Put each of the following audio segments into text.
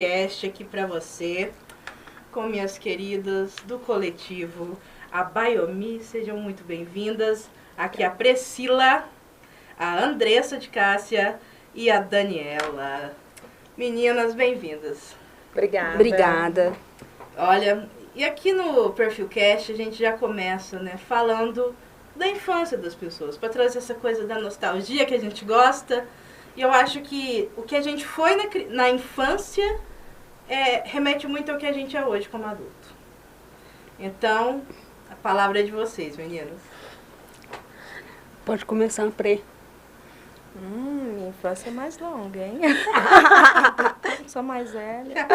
Podcast aqui para você, com minhas queridas do coletivo a Biomi, sejam muito bem-vindas. Aqui a Priscila, a Andressa de Cássia e a Daniela. Meninas, bem-vindas. Obrigada. Olha, e aqui no Perfilcast a gente já começa, né, falando da infância das pessoas, para trazer essa coisa da nostalgia que a gente gosta. E eu acho que o que a gente foi na infância remete muito ao que a gente é hoje como adulto. Então, a palavra é de vocês, meninas. Pode começar, Prê. Minha infância é mais longa, hein? Sou mais velha.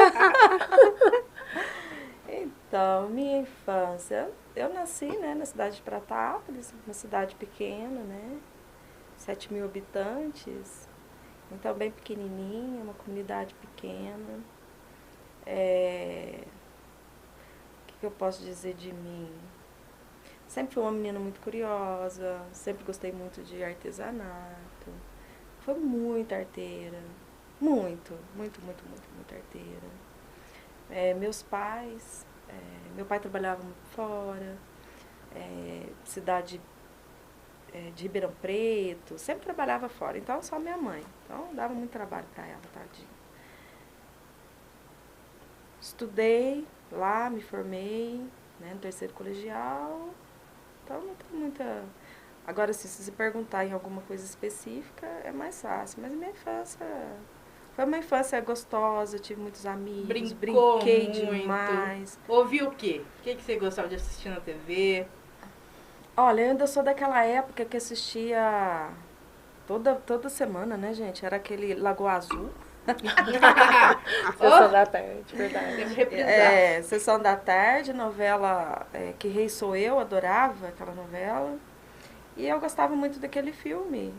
Então, minha infância... Eu nasci, né, na cidade de Pratápolis, uma cidade pequena, né? 7.000 habitantes. Então, bem pequenininha, uma comunidade pequena. O que eu posso dizer de mim? Sempre fui uma menina muito curiosa, sempre gostei muito de artesanato. Foi muito arteira. Muito arteira. Meus pais... meu pai trabalhava muito fora, cidade de Ribeirão Preto, sempre trabalhava fora, então só minha mãe. Então dava muito trabalho para ela, tadinha. Estudei lá, me formei, né, no terceiro colegial, então não tem muita... Agora, assim, se perguntar em alguma coisa específica, é mais fácil, mas minha infância... Foi uma infância gostosa, tive muitos amigos, brinquei muito demais. Ouviu o quê? O que você gostava de assistir na TV? Olha, eu ainda sou daquela época que assistia toda semana, né, gente? Era aquele Lagoa Azul. Sessão da tarde, verdade. Deve reprisar. Sessão da tarde, novela Que Rei Sou Eu, adorava aquela novela. E eu gostava muito daquele filme,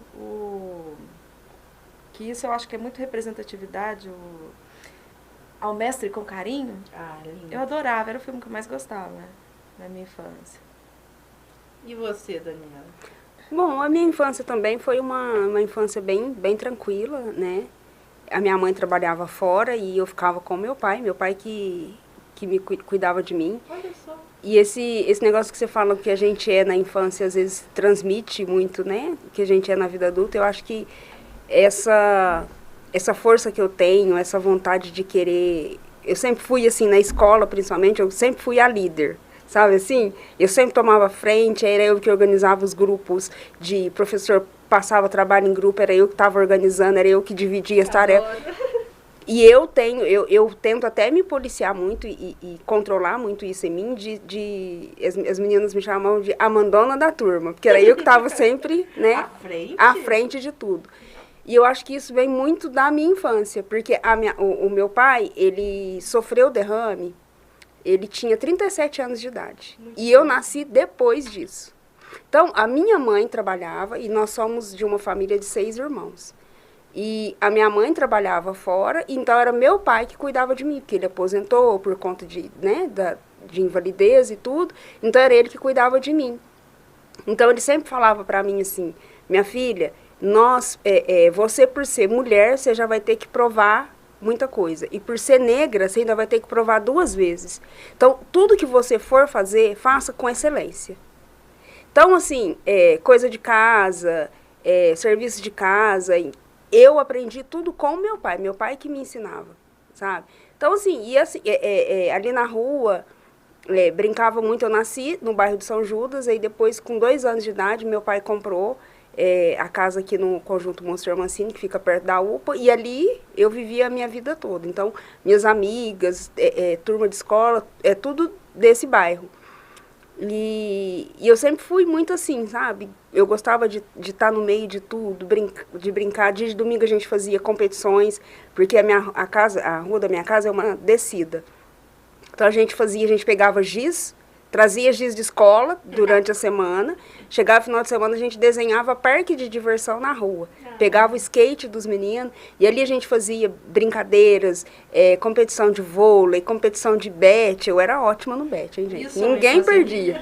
que isso eu acho que é muito representatividade, Ao Mestre com Carinho. Ah, lindo. Eu adorava, era o filme que eu mais gostava, né, na minha infância. E você, Daniela? Bom, a minha infância também foi uma infância bem tranquila, né? A minha mãe trabalhava fora e eu ficava com meu pai que me cuidava de mim. Olha só. E esse negócio que você fala que a gente é na infância, às vezes transmite muito, né? Que a gente é na vida adulta, eu acho que essa força que eu tenho, essa vontade de querer... Eu sempre fui, assim, na escola, principalmente, eu sempre fui a líder, sabe assim? Eu sempre tomava frente, era eu que organizava os grupos de professor, passava trabalho em grupo, era eu que estava organizando, era eu que dividia as tarefas. E eu tento até me policiar muito e controlar muito isso em mim, as meninas me chamavam de a mandona da turma, porque era eu que estava sempre, né, à frente de tudo. E eu acho que isso vem muito da minha infância, porque o meu pai, ele sofreu derrame, ele tinha 37 anos de idade. E eu nasci depois disso. Então, a minha mãe trabalhava, e nós somos de uma família de 6 irmãos. E a minha mãe trabalhava fora, então era meu pai que cuidava de mim, porque ele aposentou por conta de invalidez e tudo, então era ele que cuidava de mim. Então, ele sempre falava para mim assim, minha filha... você por ser mulher, você já vai ter que provar muita coisa. E por ser negra, você ainda vai ter que provar 2 vezes. Então, tudo que você for fazer, faça com excelência. Então, assim, coisa de casa, serviço de casa, eu aprendi tudo com meu pai que me ensinava, sabe? Então, assim, ali na rua, brincava muito, eu nasci no bairro de São Judas, aí depois, com 2 anos de idade, meu pai comprou a casa aqui no Conjunto Monsenhor Mancini, que fica perto da UPA, e ali eu vivia a minha vida toda. Então, minhas amigas, turma de escola, tudo desse bairro. E eu sempre fui muito assim, sabe? Eu gostava de estar no meio de tudo, de brincar. Dia de domingo a gente fazia competições, porque a rua da minha casa é uma descida. Então a gente pegava giz, trazia giz de escola durante a semana, chegava no final de semana, a gente desenhava parque de diversão na rua. Pegava o skate dos meninos, e ali a gente fazia brincadeiras, competição de vôlei, competição de bete. Eu era ótima no bete, hein, gente? Ninguém perdia.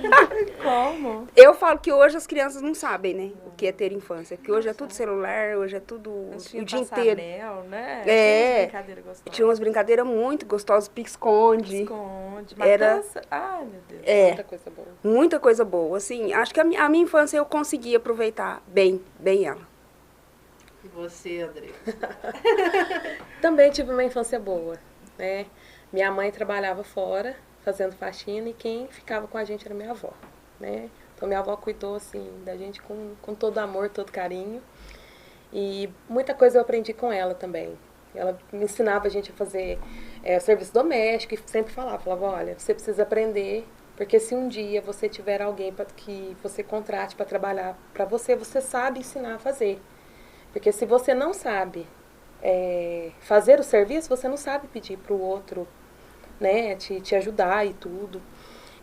Como? Eu falo que hoje as crianças não sabem, né? que é ter infância. Porque hoje é tudo celular, hoje é tudo o dia inteiro. Passanel, né? É, Tinha brincadeira gostosa. tinha umas brincadeiras muito gostosas, pique-esconde. Esconde, Era- matança. Ai, meu Deus. É, Muita coisa boa. muita coisa boa. Assim, acho que a minha infância eu consegui aproveitar bem ela. E você, André? Também tive uma infância boa, né? Minha mãe trabalhava fora, fazendo faxina, e quem ficava com a gente era minha avó, né? Então, minha avó cuidou, assim, da gente com todo amor, todo carinho. E muita coisa eu aprendi com ela também. Ela me ensinava a gente a fazer serviço doméstico e sempre falava, olha, você precisa aprender, porque se um dia você tiver alguém que você contrate para trabalhar para você, você sabe ensinar a fazer. Porque se você não sabe fazer o serviço, você não sabe pedir para o outro, né, te ajudar e tudo.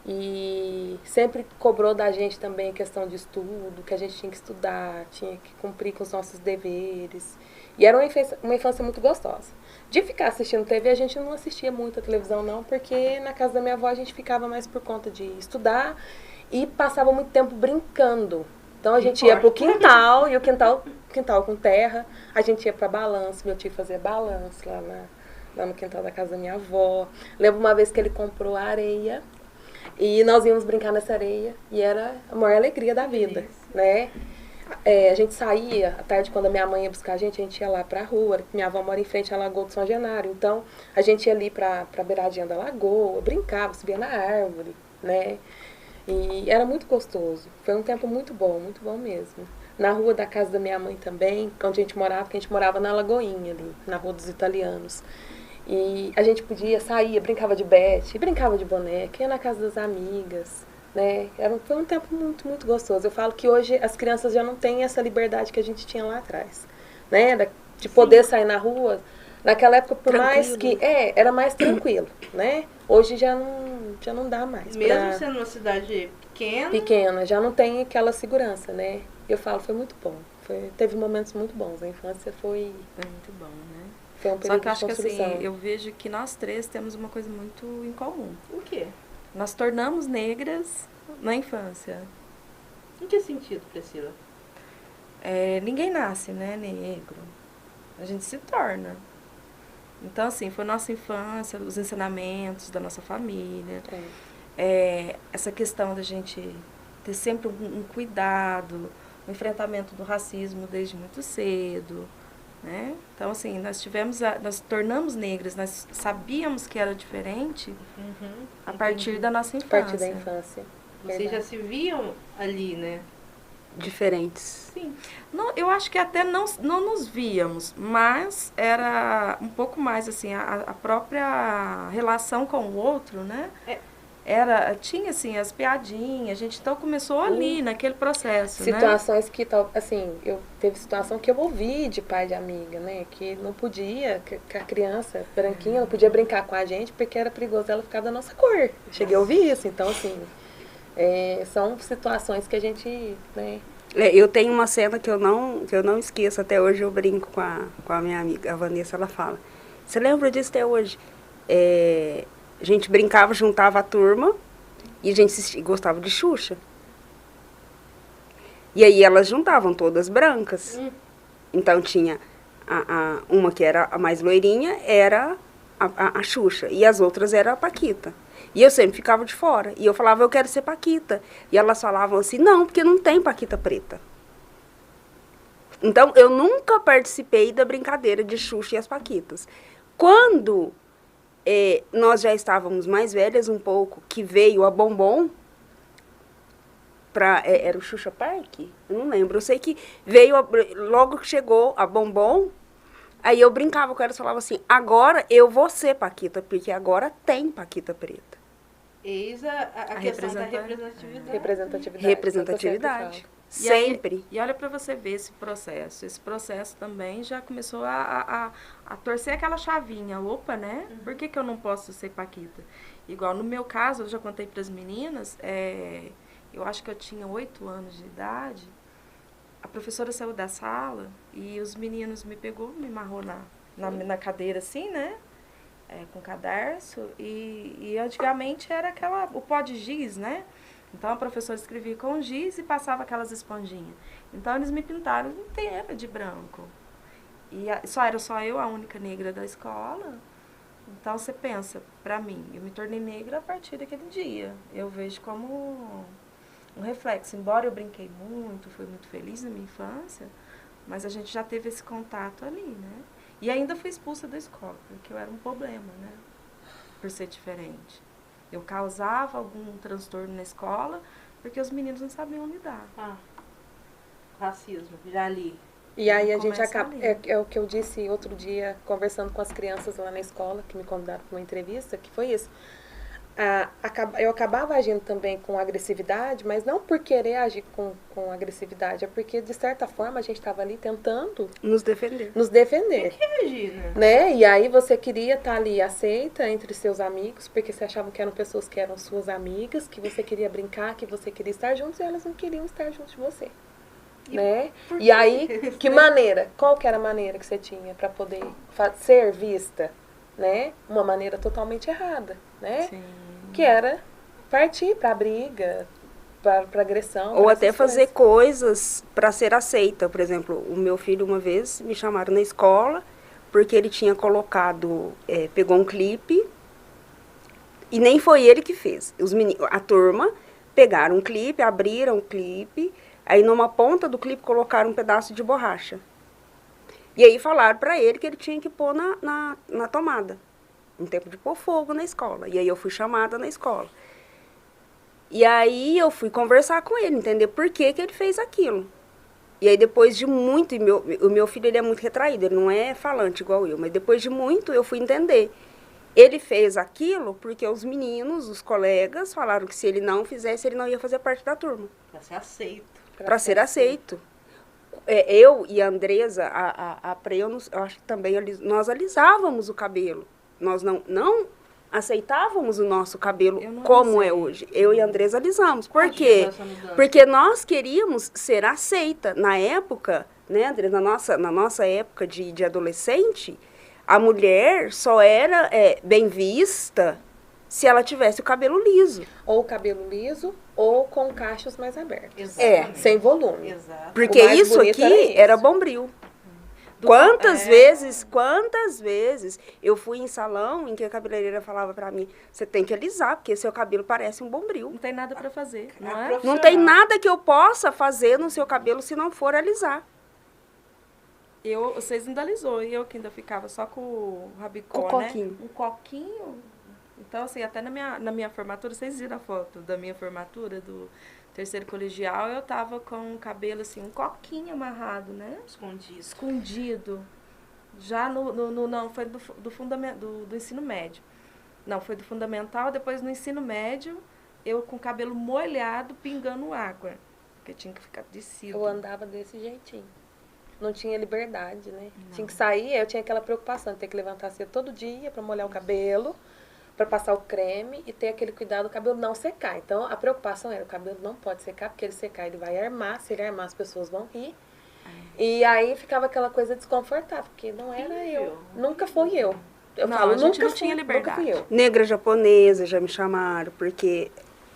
E sempre cobrou da gente também a questão de estudo, que a gente tinha que estudar, tinha que cumprir com os nossos deveres. E era uma infância muito gostosa. De ficar assistindo TV, a gente não assistia muito a televisão, não, porque na casa da minha avó a gente ficava mais por conta de estudar e passava muito tempo brincando. Então a gente ia pro quintal, e o quintal com terra, a gente ia pra balanço, meu tio fazia balanço lá no quintal da casa da minha avó. Lembro uma vez que ele comprou areia e nós íamos brincar nessa areia e era a maior alegria da vida, né? A gente saía à tarde, quando a minha mãe ia buscar a gente ia lá pra rua. Minha avó mora em frente à Lagoa do São Genário, então a gente ia ali pra beiradinha da lagoa, brincava, subia na árvore, né? E era muito gostoso. Foi um tempo muito bom mesmo. Na rua da casa da minha mãe também, onde a gente morava, porque a gente morava na Lagoinha ali, na Rua dos Italianos. E a gente podia sair, brincava de bete, brincava de boneca, ia na casa das amigas, né? Foi um tempo muito, muito gostoso. Eu falo que hoje as crianças já não têm essa liberdade que a gente tinha lá atrás, né? De poder sair na rua. Naquela época, por mais que... era mais tranquilo, né? Hoje já não dá mais. Mesmo sendo uma cidade pequena. Pequena, já não tem aquela segurança, né? Eu falo, foi muito bom. Teve momentos muito bons. A infância foi muito bom, né? Foi um período Só que acho de que assim, construção. eu vejo que nós três temos uma coisa muito em comum. O quê? Nós tornamos negras na infância. Em que sentido, Priscila? Ninguém nasce, né, negro. A gente se torna. Então, assim, foi nossa infância, os ensinamentos da nossa família. Essa questão da gente ter sempre um cuidado, o enfrentamento do racismo desde muito cedo, né? Então, assim, nós tornamos negras, nós sabíamos que era diferente a partir da nossa A infância. partir da infância. Vocês já se viam ali, né? Diferentes. Sim. Não, eu acho que até não nos víamos, mas era um pouco mais assim, a própria relação com o outro, né? Tinha assim as piadinhas, a gente então começou ali, naquele processo, Situações que, assim, teve situação que eu ouvi de pai de amiga, né? Que não podia, que a criança branquinha não podia brincar com a gente porque era perigoso ela ficar da nossa cor. Cheguei a ouvir isso, então assim, são situações que a gente, né? Eu tenho uma cena que eu não esqueço, até hoje eu brinco com a minha amiga, a Vanessa, ela fala, você lembra disso até hoje? A gente brincava, juntava a turma e a gente gostava de Xuxa. E aí elas juntavam todas brancas. Então tinha uma que era a mais loirinha, era a Xuxa, e as outras era a Paquita. E eu sempre ficava de fora. E eu falava, eu quero ser Paquita. E elas falavam assim, não, porque não tem Paquita preta. Então, eu nunca participei da brincadeira de Xuxa e as Paquitas. Quando nós já estávamos mais velhas um pouco, que veio a Bombom, era o Xuxa Park? Eu não lembro. Eu sei que veio, logo que chegou a Bombom, aí eu brincava com elas, falava assim, agora eu vou ser Paquita, porque agora tem Paquita preta. Eis a questão da representatividade. Representatividade. Sempre. E olha para você ver esse processo também já começou a torcer aquela chavinha, opa, né? Por que eu não posso ser Paquita? Igual no meu caso, eu já contei para as meninas, eu acho que eu tinha 8 anos de idade, a professora saiu da sala e os meninos me amarrou na cadeira assim, né? Com cadarço, e antigamente era o pó de giz, né? Então a professora escrevia com giz e passava aquelas esponjinhas. Então eles me pintaram inteira de branco. E era só eu a única negra da escola. Então você pensa, pra mim, eu me tornei negra a partir daquele dia. Eu vejo como um reflexo. Embora eu brinquei muito, fui muito feliz na minha infância, mas a gente já teve esse contato ali, né? E ainda fui expulsa da escola, porque eu era um problema, né? Por ser diferente. Eu causava algum transtorno na escola, porque os meninos não sabiam lidar. Racismo, já li. E aí a gente acaba, ali. é o que eu disse outro dia, conversando com as crianças lá na escola, que me convidaram para uma entrevista, que foi isso. Eu acabava agindo também com agressividade, mas não por querer agir com agressividade, é porque, de certa forma, a gente estava ali tentando Nos defender. nos defender. Imagina. Né? E aí você queria estar ali aceita entre seus amigos, porque você achava que eram pessoas que eram suas amigas, que você queria brincar, que você queria estar juntos, e elas não queriam estar juntos de você. Né? E aí, que maneira? Qual que era a maneira que você tinha para poder ser vista? Né? Uma maneira totalmente errada, né? Sim. Que era partir para briga, para agressão. Ou pra até essas fazer coisas. coisas para ser aceita. Por exemplo, o meu filho uma vez me chamaram na escola porque ele tinha colocado, pegou um clipe e nem foi ele que fez. A turma pegaram um clipe, abriram o clipe, aí numa ponta do clipe colocaram um pedaço de borracha. E aí falaram para ele que ele tinha que pôr na tomada. Um tempo de pôr fogo na escola. E aí eu fui chamada na escola. E aí eu fui conversar com ele, entender por que ele fez aquilo. E aí depois de muito, o meu filho ele é muito retraído, ele não é falante igual eu, mas depois de muito eu fui entender. Ele fez aquilo porque os meninos, os colegas, falaram que se ele não fizesse, ele não ia fazer parte da turma. Pra ser aceito. Para ser aceito. Eu e a Andresa, a Prê, eu acho que também nós alisávamos o cabelo. Nós não aceitávamos o nosso cabelo como é hoje. Eu e a Andresa alisamos. Por quê? Porque nós queríamos ser aceita. Na época, né, Andresa, na nossa época de adolescente, a mulher só era bem vista se ela tivesse o cabelo liso. Ou cabelo liso, ou com cachos mais abertos. Exatamente. Sem volume. Exato. Porque O mais isso bonito aqui era era isso. bombril. Quantas vezes eu fui em salão em que a cabeleireira falava pra mim, você tem que alisar, porque seu cabelo parece um bombril. Não tem nada pra fazer, não é? profissional. Não tem nada que eu possa fazer no seu cabelo se não for alisar. Vocês ainda alisou, e eu que ainda ficava só com o rabicó, Com o né? coquinho. Um coquinho. Então, assim, até na minha formatura, vocês viram a foto da minha formatura, do terceiro colegial, eu tava com o cabelo, assim, um coquinho amarrado, né? Escondido. Escondido. Já não, foi do ensino médio. Não, foi do fundamental, depois no ensino médio, eu com o cabelo molhado, pingando água. Porque tinha que ficar descido. Eu andava desse jeitinho. Não tinha liberdade, né? Tinha que sair, eu tinha aquela preocupação de ter que levantar cedo todo dia para molhar o cabelo, para passar o creme e ter aquele cuidado do cabelo não secar. Então, a preocupação era, o cabelo não pode secar, porque ele secar, ele vai armar. Se ele armar, as pessoas vão rir. E aí ficava aquela coisa desconfortável, porque não era eu. Nunca fui eu. Eu Não, falo, a gente nunca não tinha fui, liberdade. nunca fui eu. Negra japonesa já me chamaram, porque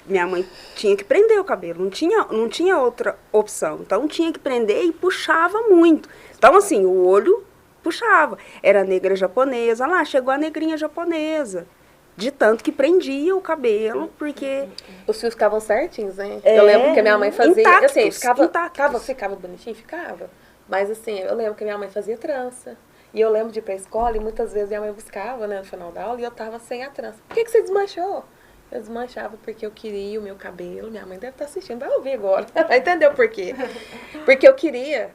minha mãe tinha que prender o cabelo, não tinha outra opção. Então tinha que prender e puxava muito. Então assim, o olho puxava. Era negra japonesa, lá chegou a negrinha japonesa. De tanto que prendia o cabelo, porque... Os fios ficavam certinhos, né? Eu lembro que a minha mãe fazia... intactos, assim, intactos. ficava bonitinho? Ficava. Mas assim, eu lembro que minha mãe fazia trança. E eu lembro de ir pra escola e muitas vezes minha mãe buscava, né, no final da aula, e eu tava sem a trança. Por que você desmanchou? Eu desmanchava porque eu queria o meu cabelo. Minha mãe deve estar assistindo, vai ouvir agora. Vai entender o porquê. Porque eu queria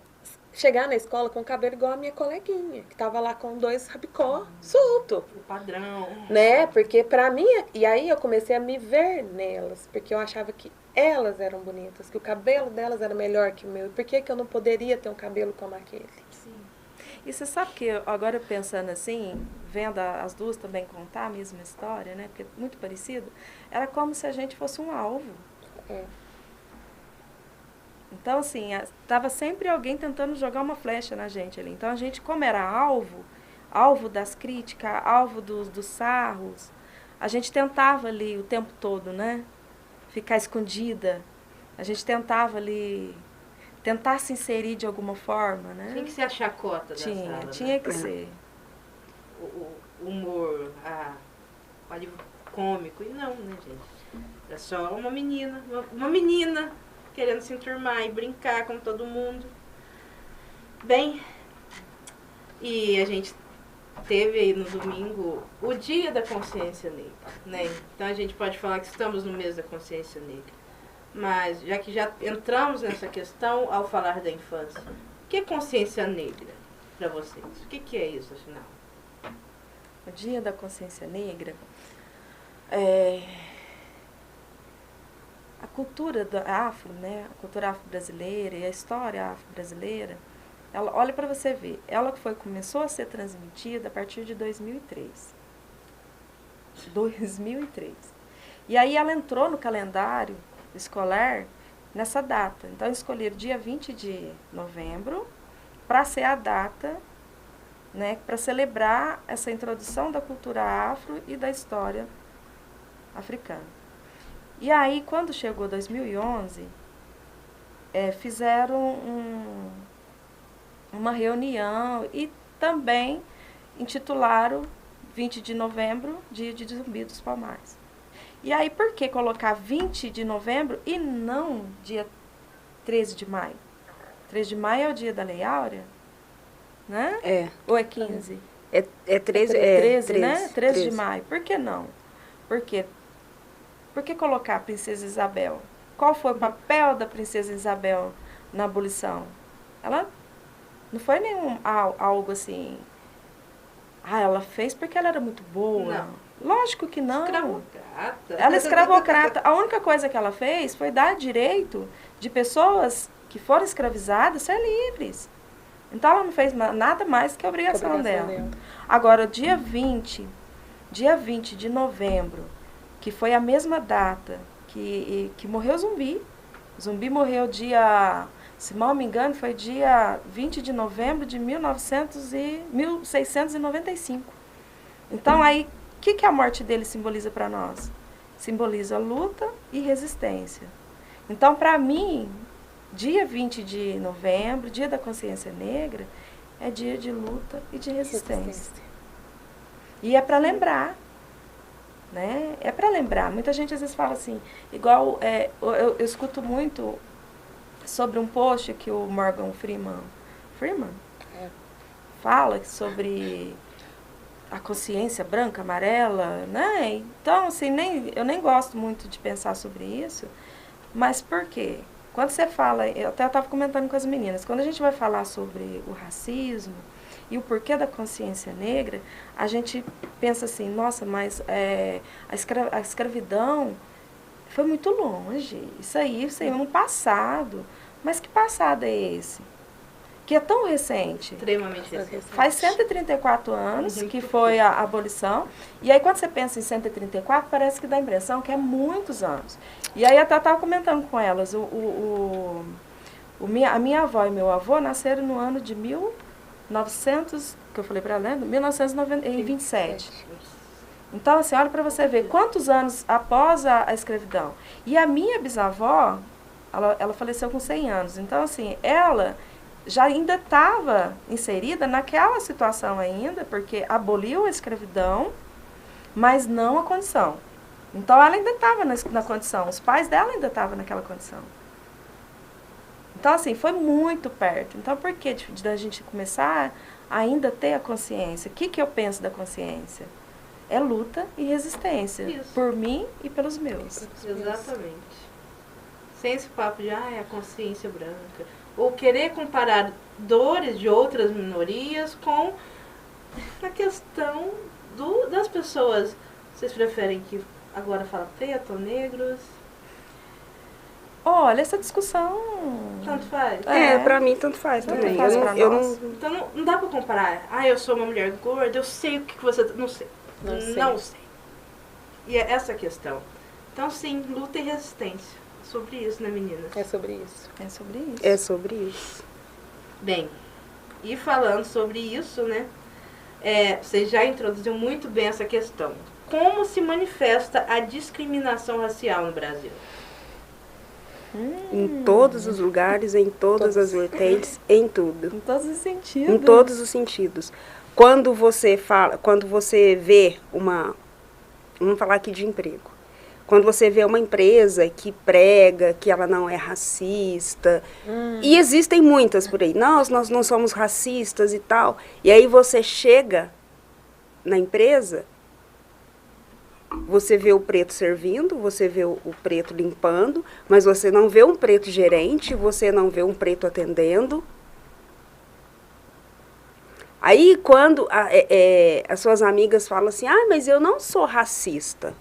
chegar na escola com o cabelo igual a minha coleguinha, que tava lá com 2 rabicó solto. O padrão. Né? Porque pra mim, e aí eu comecei a me ver nelas, porque eu achava que elas eram bonitas, que o cabelo delas era melhor que o meu. E por que eu não poderia ter um cabelo como aquele? Sim. E você sabe que agora pensando assim, vendo as duas também contar a mesma história, né? Porque é muito parecido, era como se a gente fosse um alvo. É. Então, assim, estava sempre alguém tentando jogar uma flecha na gente ali. Então, a gente, como era alvo das críticas, alvo dos sarros, a gente tentava ali o tempo todo, né? ficar escondida. A gente tentava ali, tentar se inserir de alguma forma, né? Tinha que ser a chacota da sala, Tinha né? que ser. O humor, o alívio cômico. E não, né, gente? É só uma menina querendo se enturmar e brincar com todo mundo. Bem, e a gente teve aí no domingo o Dia da Consciência Negra, né? Então a gente pode falar que estamos no mês da consciência negra. Mas, já que já entramos nessa questão ao falar da infância, o que é consciência negra para vocês? O que é isso, afinal? O Dia da Consciência Negra, a cultura afro, né? A cultura afro-brasileira e a história afro-brasileira, ela, olha para você ver, ela começou a ser transmitida a partir de 2003. 2003. E aí ela entrou no calendário escolar nessa data. Então escolheram dia 20 de novembro para ser a data, né, para celebrar essa introdução da cultura afro e da história africana. E aí, quando chegou 2011, fizeram uma reunião e também intitularam 20 de novembro, Dia de Zumbi dos Palmares. E aí, por que colocar 20 de novembro e não dia 13 de maio? 13 de maio é o dia da Lei Áurea, né? Ou é 15? É 13, 13, né? 13 de maio. Por que não? Por quê? Por que colocar a Princesa Isabel? Qual foi o papel da Princesa Isabel na abolição? Ela não foi algo assim... ela fez porque ela era muito boa. Não. Lógico que não. Escravocrata. Ela é escravocrata. A única coisa que ela fez foi dar direito de pessoas que foram escravizadas ser livres. Então ela não fez nada mais que a obrigação dela. Agora, dia 20 de novembro, que foi a mesma data que morreu Zumbi. Zumbi morreu dia, se mal me engano, foi dia 20 de novembro de 1695. Então aí, o que a morte dele simboliza para nós? Simboliza luta e resistência. Então, para mim, dia 20 de novembro, Dia da Consciência Negra, é dia de luta e de resistência. E é para lembrar, né? É para lembrar. Muita gente às vezes fala assim, igual eu escuto muito sobre um post que o Morgan Freeman fala sobre a consciência branca, amarela, né? Então, assim, eu nem gosto muito de pensar sobre isso, mas por quê? Quando você fala, eu até estava comentando com as meninas, quando a gente vai falar sobre o racismo e o porquê da consciência negra, a gente pensa assim, nossa, mas a escravidão foi muito longe, isso aí no passado. Mas que passado é esse? Que é tão recente. Extremamente recente. Faz 134 anos que foi a abolição. E aí, quando você pensa em 134, parece que dá a impressão que é muitos anos. E aí, eu até estava comentando com elas, a minha avó e meu avô nasceram no ano de 1900, que eu falei para ela, 1927. Então, assim, olha para você ver quantos anos após a escravidão. E a minha bisavó, ela faleceu com 100 anos. Então, assim, ela já ainda estava inserida naquela situação ainda, porque aboliu a escravidão, mas não a condição. Então, ela ainda estava na condição, os pais dela ainda estavam naquela condição. Então, assim, foi muito perto. Então, por que da gente começar a ainda ter a consciência? O que eu penso da consciência? É luta e resistência. Isso. Por mim e pelos meus. Exatamente. Sem esse papo de, a consciência branca. Ou querer comparar dores de outras minorias com a questão das pessoas. Vocês preferem que agora fala preto ou negros? Olha, essa discussão... Tanto faz? Pra mim tanto faz também. Faz pra nós. Então não dá pra comparar. Eu sou uma mulher gorda, eu sei o que você... Não sei. Não sei. E é essa a questão. Então, sim, luta e resistência. Sobre isso, né, meninas? É sobre isso. É sobre isso. É sobre isso. Bem, e falando sobre isso, né, vocês já introduziram muito bem essa questão. Como se manifesta a discriminação racial no Brasil? Em todos os lugares, em todas as vertentes, em tudo. Em todos os sentidos. Em todos os sentidos. Quando você vê vamos falar aqui de emprego. Quando você vê uma empresa que prega que ela não é racista, e existem muitas por aí, nós não somos racistas e tal, e aí você chega na empresa, você vê o preto servindo, você vê o preto limpando, mas você não vê um preto gerente, você não vê um preto atendendo. Aí quando as suas amigas falam assim, mas eu não sou racista.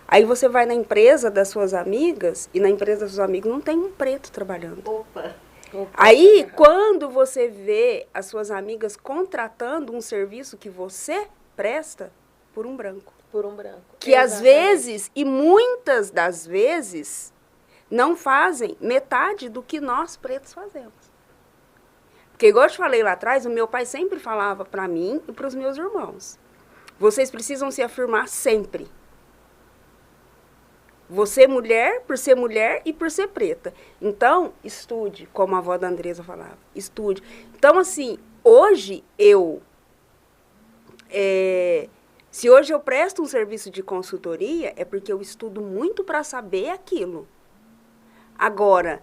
Aí você vai na empresa das suas amigas, e na empresa dos seus amigos não tem um preto trabalhando. Opa. Aí, quando você vê as suas amigas contratando um serviço que você presta por um branco. Por um branco. Que às vezes, e muitas das vezes, não fazem metade do que nós pretos fazemos. Porque, igual eu te falei lá atrás, o meu pai sempre falava para mim e para os meus irmãos. Vocês precisam se afirmar sempre. Você mulher, por ser mulher e por ser preta. Então, estude, como a avó da Andresa falava. Estude. Então, assim, hoje se hoje eu presto um serviço de consultoria, é porque eu estudo muito para saber aquilo. Agora,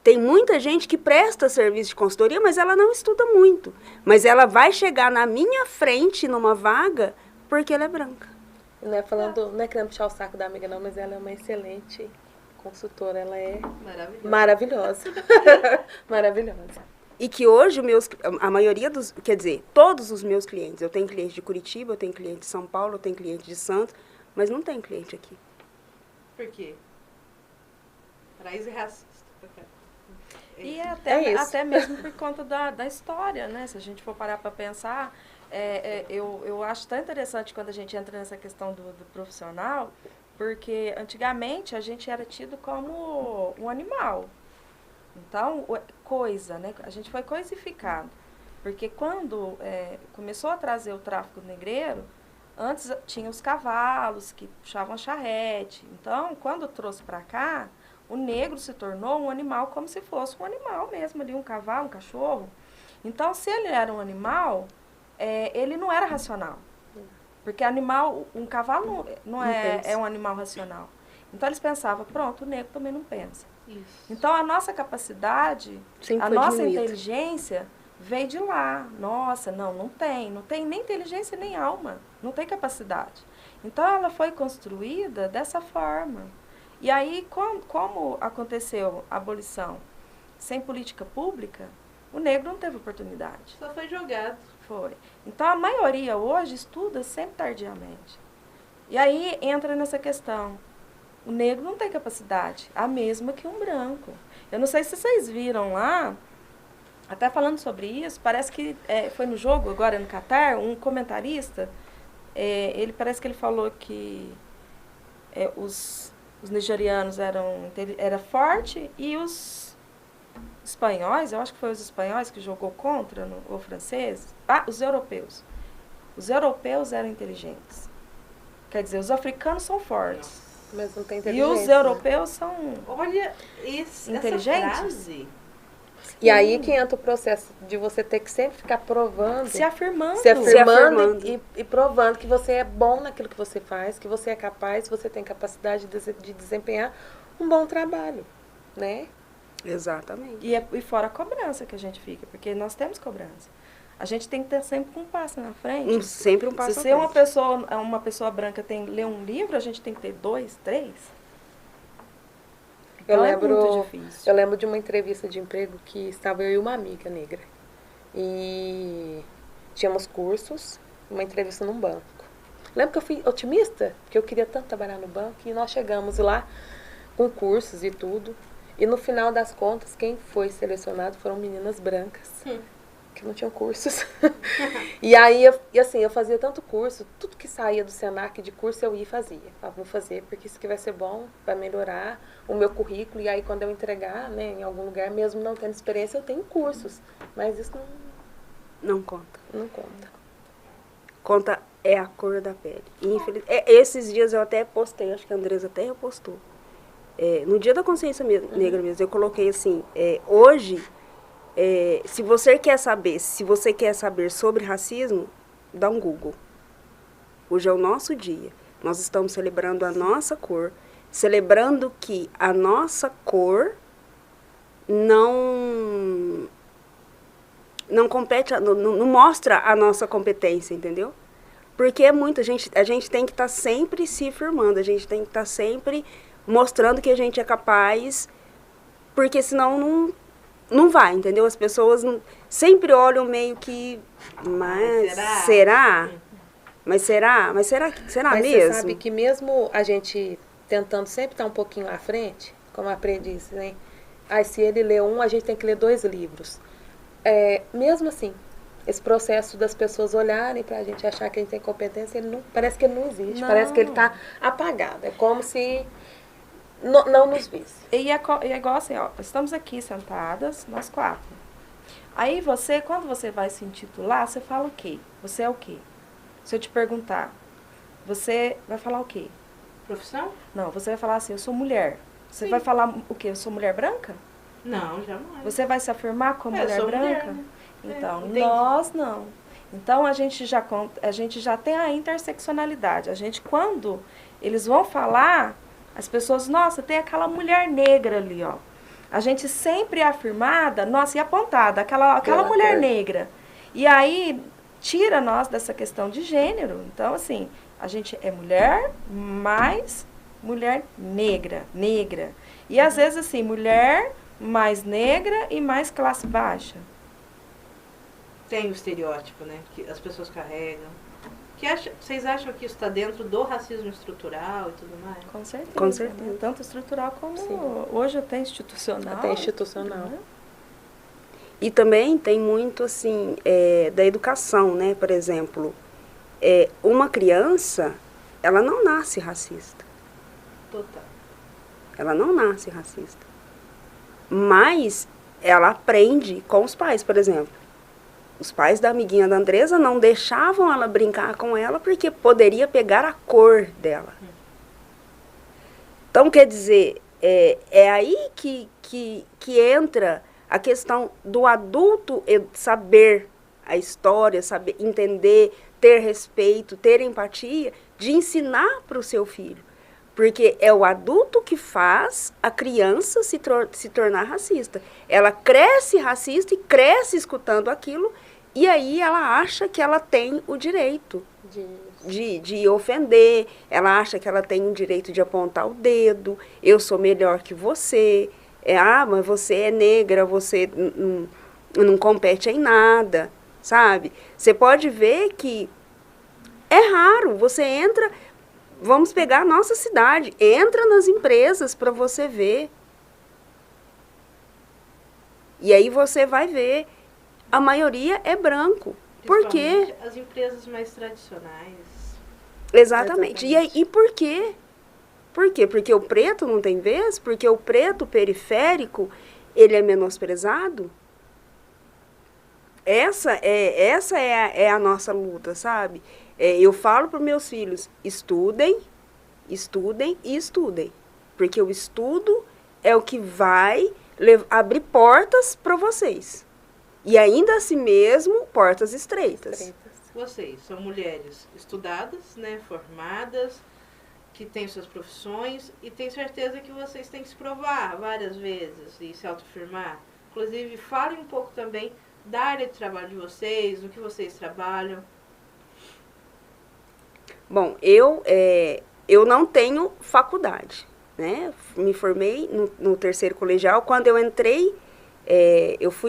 tem muita gente que presta serviço de consultoria, mas ela não estuda muito. Mas ela vai chegar na minha frente numa vaga porque ela é branca. Não é querendo puxar o saco da amiga não, mas ela é uma excelente consultora, ela é maravilhosa. Maravilhosa. E que hoje a maioria todos os meus clientes, eu tenho cliente de Curitiba, eu tenho cliente de São Paulo, eu tenho cliente de Santos, mas não tem cliente aqui. Por quê? Raiz é racista. E até mesmo por conta da história, né? Se a gente for parar para pensar, eu acho tão interessante quando a gente entra nessa questão do profissional, porque antigamente a gente era tido como um animal. Então, coisa, né? A gente foi coisificado. Porque quando começou a trazer o tráfico negreiro, antes tinha os cavalos que puxavam a charrete. Então, quando trouxe para cá, o negro se tornou um animal como se fosse um animal mesmo ali, um cavalo, um cachorro. Então, se ele era um animal, ele não era racional. Porque um cavalo não é um animal racional. Então, eles pensavam, pronto, o negro também não pensa. Isso. Então, a nossa capacidade, a nossa inteligência veio de lá. Nossa, não tem nem inteligência nem alma, não tem capacidade. Então, ela foi construída dessa forma. E aí, como aconteceu a abolição sem política pública, o negro não teve oportunidade. Só foi jogado. Foi. Então, a maioria hoje estuda sempre tardiamente. E aí entra nessa questão. O negro não tem capacidade, a mesma que um branco. Eu não sei se vocês viram lá, até falando sobre isso, parece que foi no jogo, agora no Catar, um comentarista, parece que ele falou que os nigerianos era forte e os espanhóis, eu acho que foi os espanhóis que jogou contra, ou franceses, os europeus. Os europeus eram inteligentes. Quer dizer, os africanos são fortes. Mas não tem E inteligência. os europeus são Olha isso, inteligentes. essa frase. E aí que entra o processo de você ter que sempre ficar provando. Se afirmando. E provando que você é bom naquilo que você faz, que você é capaz, você tem capacidade de desempenhar um bom trabalho, né? Exatamente. E fora a cobrança que a gente fica, porque nós temos cobrança. A gente tem que ter sempre um passo na frente. Sempre um passo Se à você frente. uma pessoa branca ler um livro, a gente tem que ter 2, 3. Então é muito difícil. Eu lembro de uma entrevista de emprego que estava eu e uma amiga negra. E tínhamos cursos, uma entrevista num banco. Lembro que eu fui otimista, porque eu queria tanto trabalhar no banco, e nós chegamos lá com cursos e tudo. E no final das contas, quem foi selecionado foram meninas brancas. Que não tinham cursos. E aí, eu fazia tanto curso, tudo que saía do Senac de curso eu ia e fazia. Vou fazer, porque isso aqui vai ser bom, vai melhorar o meu currículo. E aí, quando eu entregar, né, em algum lugar, mesmo não tendo experiência, eu tenho cursos. Mas isso Não conta. não conta. Conta a cor da pele. Esses dias eu até postei, acho que a Andresa até repostou. no Dia da Consciência Negra mesmo, eu coloquei assim, hoje, se você quer saber sobre racismo, dá um Google. Hoje é o nosso dia. Nós estamos celebrando a nossa cor, celebrando que a nossa cor não compete, não mostra a nossa competência, entendeu? Porque a gente tem que estar sempre se firmando, a gente tem que estar sempre mostrando que a gente é capaz, porque senão não vai, entendeu? As pessoas sempre olham meio que, mas será? Mas será Mas mesmo? Você sabe que mesmo a gente tentando sempre estar um pouquinho à frente, como a Pri disse, né? Aí se ele lê a gente tem que ler 2 livros. Mesmo assim, esse processo das pessoas olharem pra gente achar que a gente tem competência, parece que ele não existe, parece que ele tá apagado. É como se não nos visse. E é igual assim, ó, estamos aqui sentadas, nós 4. Aí quando você vai se intitular, você fala o quê? Você é o quê? Se eu te perguntar, você vai falar o quê? Profissão? Não, você vai falar assim, eu sou mulher. Você Sim. vai falar o quê? Eu sou mulher branca? Não, jamais. Você vai se afirmar como mulher sou branca? mulher, né? Então, entendi. nós não. Então, a gente já tem a interseccionalidade. Quando eles vão falar, as pessoas, nossa, tem aquela mulher negra ali, ó. A gente sempre é afirmada, nossa, e apontada, aquela mulher negra. E aí, tira nós dessa questão de gênero. Então, assim, a gente é mulher, mais mulher negra. E às vezes, assim, mulher mais negra e mais classe baixa. Tem o estereótipo, né? Que as pessoas carregam. Vocês acham que isso está dentro do racismo estrutural e tudo mais? Com certeza. Com certeza. Né? Tanto estrutural como hoje até institucional. Até institucional. Né? E também tem muito, assim, da educação, né? Por exemplo, uma criança, ela não nasce racista. Total. Ela não nasce racista. Mas ela aprende com os pais, por exemplo. Os pais da amiguinha da Andresa não deixavam ela brincar com ela porque poderia pegar a cor dela. Então, quer dizer, é aí que entra a questão do adulto saber a história, saber entender, ter respeito, ter empatia, de ensinar para o seu filho. Porque é o adulto que faz a criança se tornar racista. Ela cresce racista e cresce escutando aquilo, e aí ela acha que ela tem o direito de ofender, ela acha que ela tem o direito de apontar o dedo, eu sou melhor que você, mas você é negra, você não compete em nada, sabe? Você pode ver que é raro, você entra... Vamos pegar a nossa cidade, entra nas empresas para você ver. E aí você vai ver, a maioria é branco. Por quê? As empresas mais tradicionais. Exatamente. E por quê? Por quê? Porque o preto não tem vez? Porque o preto periférico, ele é menosprezado? Essa é a nossa luta, sabe? Eu falo para os meus filhos, estudem, estudem e estudem. Porque o estudo é o que vai abrir portas para vocês. E ainda assim mesmo, portas estreitas. Vocês são mulheres estudadas, né, formadas, que têm suas profissões, e tenho certeza que vocês têm que se provar várias vezes e se autoafirmar. Inclusive, falem um pouco também da área de trabalho de vocês, do que vocês trabalham. Bom, eu não tenho faculdade, né? Me formei no terceiro colegial. Quando eu entrei,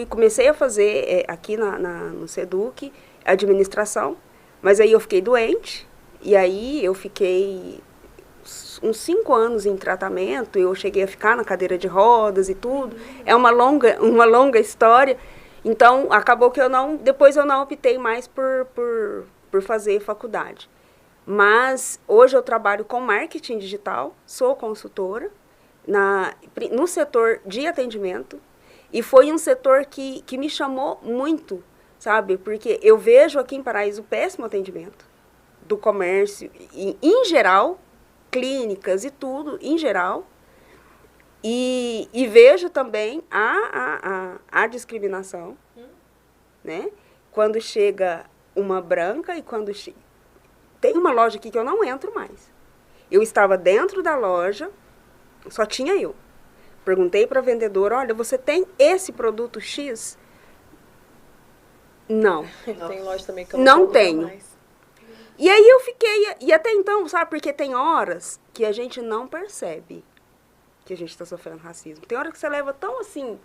comecei a fazer aqui no SEDUC, administração, mas aí eu fiquei doente, e aí eu fiquei uns 5 anos em tratamento, eu cheguei a ficar na cadeira de rodas e tudo. É uma longa história. Então, acabou que depois eu não optei mais por fazer faculdade. Mas hoje eu trabalho com marketing digital, sou consultora no setor de atendimento, e foi um setor que me chamou muito, sabe? Porque eu vejo aqui em Paraíso péssimo atendimento do comércio, em geral, clínicas e tudo, em geral. E vejo também a discriminação, né? Quando chega uma branca e quando... Tem uma loja aqui que eu não entro mais. Eu estava dentro da loja, só tinha eu. Perguntei para a vendedora, olha, você tem esse produto X? Não. Tem loja também que eu Não vou tenho. mais. E aí eu fiquei... E até então, sabe, porque tem horas que a gente não percebe que a gente está sofrendo racismo. Tem hora que você leva tão assim,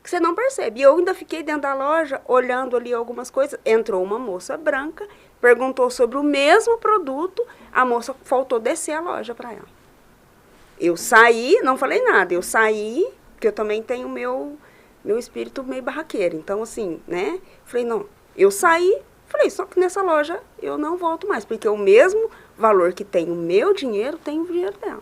que você não percebe. E eu ainda fiquei dentro da loja, olhando ali algumas coisas. Entrou uma moça branca, perguntou sobre o mesmo produto, a moça faltou descer a loja para ela. Eu saí, não falei nada, eu saí, porque eu também tenho meu espírito meio barraqueiro. Então, assim, né? Falei, não, eu saí, falei, só que nessa loja eu não volto mais, porque o mesmo valor que tem o meu dinheiro, tem o dinheiro dela.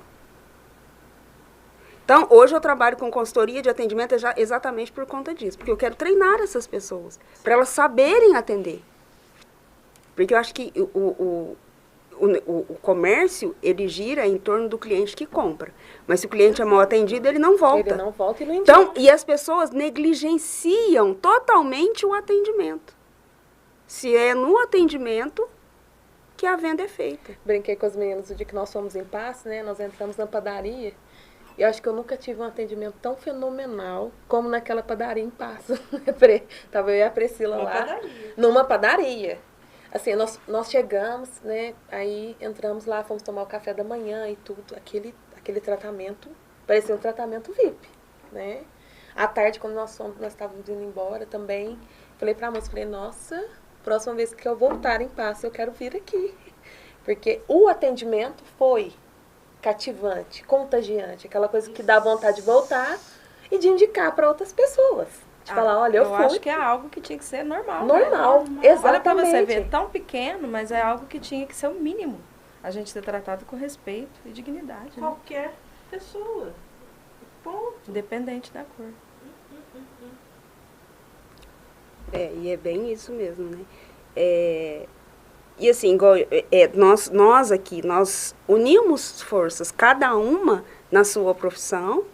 Então, hoje eu trabalho com consultoria de atendimento exatamente por conta disso, porque eu quero treinar essas pessoas, para elas saberem atender. Porque eu acho que o comércio, ele gira em torno do cliente que compra. Mas se o cliente é mal atendido, ele não volta. Ele não volta e não indica. Então, e as pessoas negligenciam totalmente o atendimento. Se é no atendimento que a venda é feita. Brinquei com os meninos o dia que nós fomos em Passe, né? Nós entramos na padaria. E eu acho que eu nunca tive um atendimento tão fenomenal como naquela padaria em Passe. Tava eu e a Priscila Uma lá. padaria. Numa padaria. Assim, nós chegamos, né? Aí entramos lá, fomos tomar o café da manhã e tudo. Aquele tratamento, parecia um tratamento VIP, né? À tarde, quando nós estávamos indo embora também, falei pra moça, falei, nossa, próxima vez que eu voltar em Passe, eu quero vir aqui. Porque o atendimento foi cativante, contagiante, aquela coisa que dá vontade de voltar e de indicar para outras pessoas. De falar, olha, eu fui. acho que é algo que tinha que ser normal. Normal, Né? exatamente. Olha pra você ver, tão pequeno, mas é algo que tinha que ser o mínimo. A gente ser tratado com respeito e dignidade. Né? Qualquer pessoa. Ponto. Independente da cor. E é bem isso mesmo, né? E assim, igual, nós aqui, nós unimos forças, cada uma na sua profissão,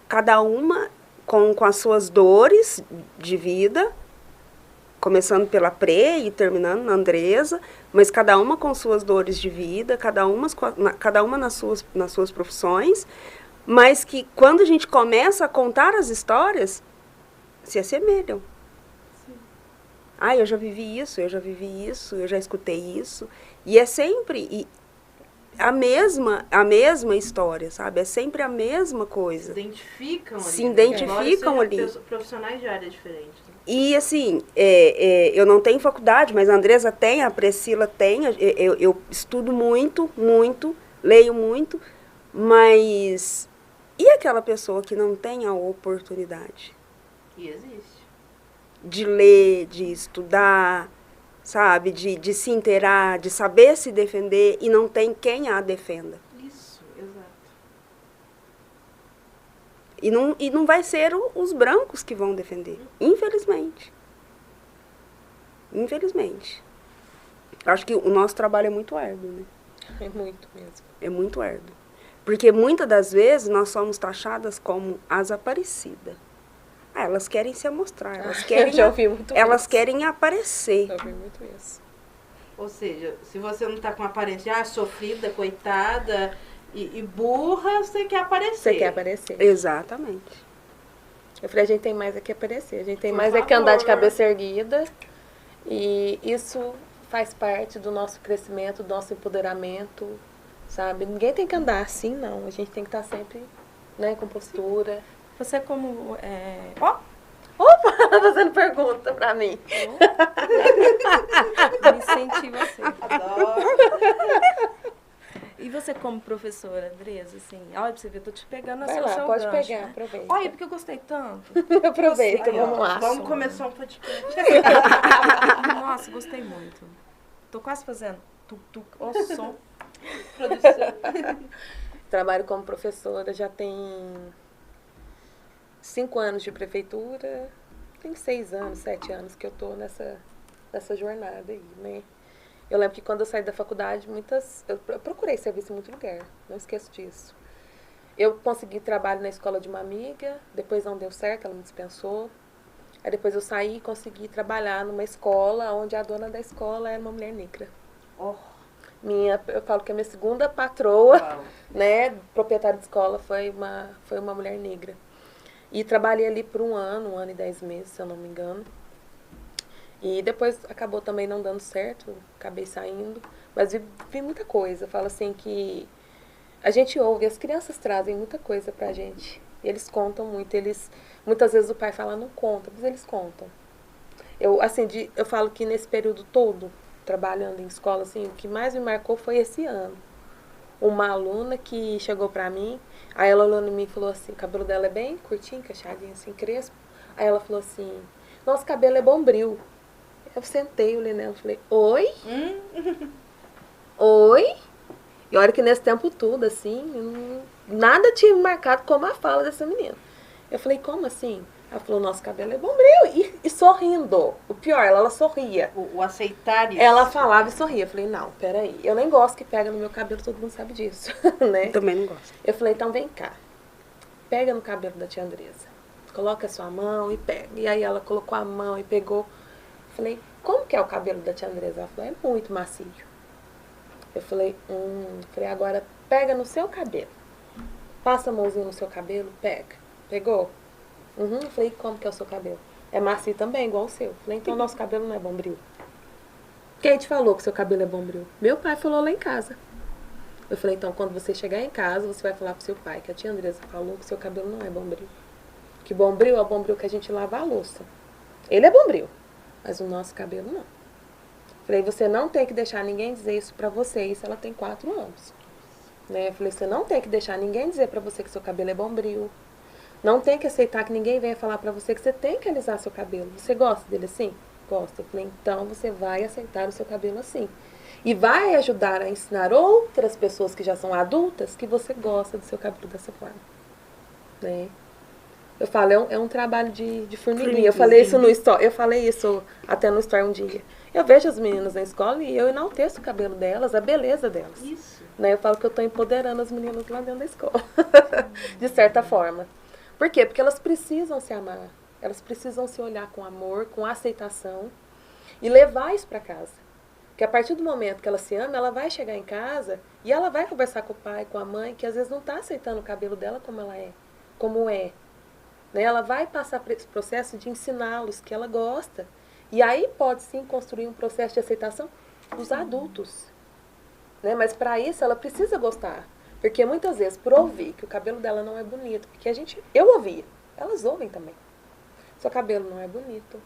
cada uma com as suas dores de vida, começando pela Prê e terminando na Andresa, mas cada uma com suas dores de vida, cada uma nas suas profissões, mas que quando a gente começa a contar as histórias, se assemelham. Eu já vivi isso, eu já escutei isso. E é sempre a mesma história, sabe? É sempre a mesma coisa. Se identificam ali. Profissionais de áreas diferentes. Né? E assim, eu não tenho faculdade, mas a Andresa tem, a Priscila tem. Eu estudo muito, leio muito, mas e aquela pessoa que não tem a oportunidade? E existe. De ler, de estudar, sabe? De se inteirar, de saber se defender e não tem quem a defenda. Isso, exato. E não vai ser os brancos que vão defender, infelizmente. Infelizmente. Eu acho que o nosso trabalho é muito árduo, né? É muito mesmo. É muito árduo. Porque muitas das vezes nós somos taxadas como as aparecidas. Elas querem se amostrar, elas querem aparecer. Já ouvi muito isso. Ou seja, se você não está com aparência sofrida, coitada e burra, você quer aparecer. Você quer aparecer. Exatamente. Eu falei, a gente tem mais é que aparecer, a gente tem mais é que andar de cabeça erguida. E isso faz parte do nosso crescimento, do nosso empoderamento, sabe? Ninguém tem que andar assim, não. A gente tem que estar sempre, né, com postura. Você como... Opa, fazendo pergunta pra mim. Me senti você. Adoro. E você como professora, Andresa, assim, olha pra você ver, eu tô te pegando Vai seu lá, pode gancho, pegar, né? aproveita. Olha, porque eu gostei tanto. Aproveita, Aí, ó, vamos lá. Vamos começar um podcast. Nossa, gostei muito. Tô quase fazendo tuc-tuc, ó som. Produção. Trabalho como professora, já tem 5 anos de prefeitura, tem 6 anos, 7 anos que eu tô nessa jornada aí, né? Eu lembro que quando eu saí da faculdade, eu procurei serviço em muito lugar, não esqueço disso. Eu consegui trabalho na escola de uma amiga, depois não deu certo, ela me dispensou. Aí depois eu saí e consegui trabalhar numa escola onde a dona da escola era uma mulher negra. Oh, Eu falo que a minha segunda patroa, uau. né, proprietária de escola, foi uma mulher negra. E trabalhei ali por um ano e 10 meses, se eu não me engano. E depois acabou também não dando certo, acabei saindo. Mas vi muita coisa. Eu falo assim que a gente ouve, as crianças trazem muita coisa pra gente. Eles contam muito, muitas vezes o pai fala, não conta, mas eles contam. Eu falo que nesse período todo, trabalhando em escola, assim, o que mais me marcou foi esse ano. Uma aluna que chegou pra mim, aí ela olhou em mim e falou assim, o cabelo dela é bem curtinho, encaixadinho, assim, crespo. Aí ela falou assim, nosso cabelo é bombril. Eu sentei, olhei nela e falei, oi? Oi? E olha que nesse tempo todo, assim, nada tinha me marcado como a fala dessa menina. Eu falei, como assim? Ela falou, nosso cabelo é bombril. E sorrindo. O pior, ela sorria. O aceitar isso. Ela falava e sorria. Eu falei, não, peraí. Eu nem gosto que pega no meu cabelo, todo mundo sabe disso, né? Também não gosto. Eu falei, então vem cá. Pega no cabelo da tia Andresa. Coloca a sua mão e pega. E aí ela colocou a mão e pegou. Eu falei, como que é o cabelo da tia Andresa? Ela falou, é muito macio. Eu falei, agora pega no seu cabelo. Passa a mãozinha no seu cabelo, pega. Pegou? Eu falei, como que é o seu cabelo? É macio também, igual o seu. Eu falei, então nosso cabelo não é bombril. Quem te falou que seu cabelo é bombril? Meu pai falou lá em casa. Eu falei, então quando você chegar em casa, você vai falar pro seu pai que a tia Andresa falou que seu cabelo não é bombril. Que bombril é o bombril que a gente lava a louça. Ele é bombril, mas o nosso cabelo não. Falei, você não tem que deixar ninguém dizer isso pra você. Isso ela tem 4 anos. Né? Eu falei, você não tem que deixar ninguém dizer pra você que seu cabelo é bombril. Não tem que aceitar que ninguém venha falar pra você que você tem que alisar seu cabelo. Você gosta dele assim? Gosta. Eu falei, então você vai aceitar o seu cabelo assim. E vai ajudar a ensinar outras pessoas que já são adultas que você gosta do seu cabelo dessa forma. Né? Eu falo, é um trabalho de formiguinha. Eu falei isso no story. Eu falei isso até no story um dia. Eu vejo as meninas na escola e eu enalteço o cabelo delas, a beleza delas. Isso. Né? Eu falo que eu estou empoderando as meninas lá dentro da escola. De certa forma. Por quê? Porque elas precisam se amar. Elas precisam se olhar com amor, com aceitação e levar isso para casa. Porque a partir do momento que ela se ama, ela vai chegar em casa e ela vai conversar com o pai, com a mãe, que às vezes não está aceitando o cabelo dela como ela é, como é. Né? Ela vai passar por esse processo de ensiná-los que ela gosta. E aí pode sim construir um processo de aceitação dos adultos. Né? Mas para isso ela precisa gostar. Porque muitas vezes, por ouvir que o cabelo dela não é bonito, porque eu ouvia, elas ouvem também. Seu cabelo não é bonito.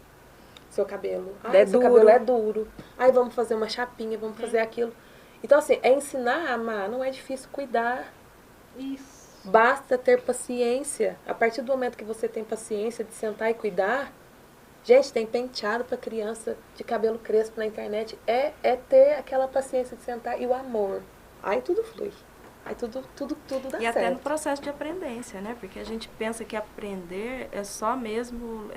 Seu cabelo, seu cabelo é duro. Aí vamos fazer uma chapinha, vamos fazer aquilo. Então assim, é ensinar a amar, não é difícil cuidar. Isso. Basta ter paciência. A partir do momento que você tem paciência de sentar e cuidar, gente, tem penteado para criança de cabelo crespo na internet. É ter aquela paciência de sentar e o amor. Aí tudo flui. Aí tudo dá certo. E até no processo de aprendência, né? Porque a gente pensa que aprender é só mesmo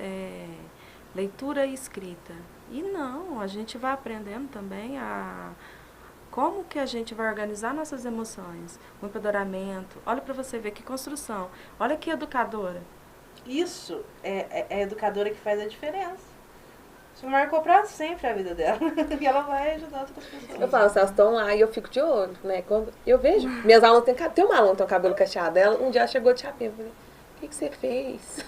leitura e escrita. E não, a gente vai aprendendo também como que a gente vai organizar nossas emoções, o empoderamento. Olha para você ver que construção. Olha que educadora. Isso é a educadora que faz a diferença. Isso marcou pra sempre a vida dela. E ela vai ajudar outras pessoas. Eu falo, elas estão lá e eu fico de olho, né? Quando eu vejo, minhas alunas tem uma aluna que tem o cabelo cacheado. Um dia ela chegou de chapinha, eu falei, o que você fez?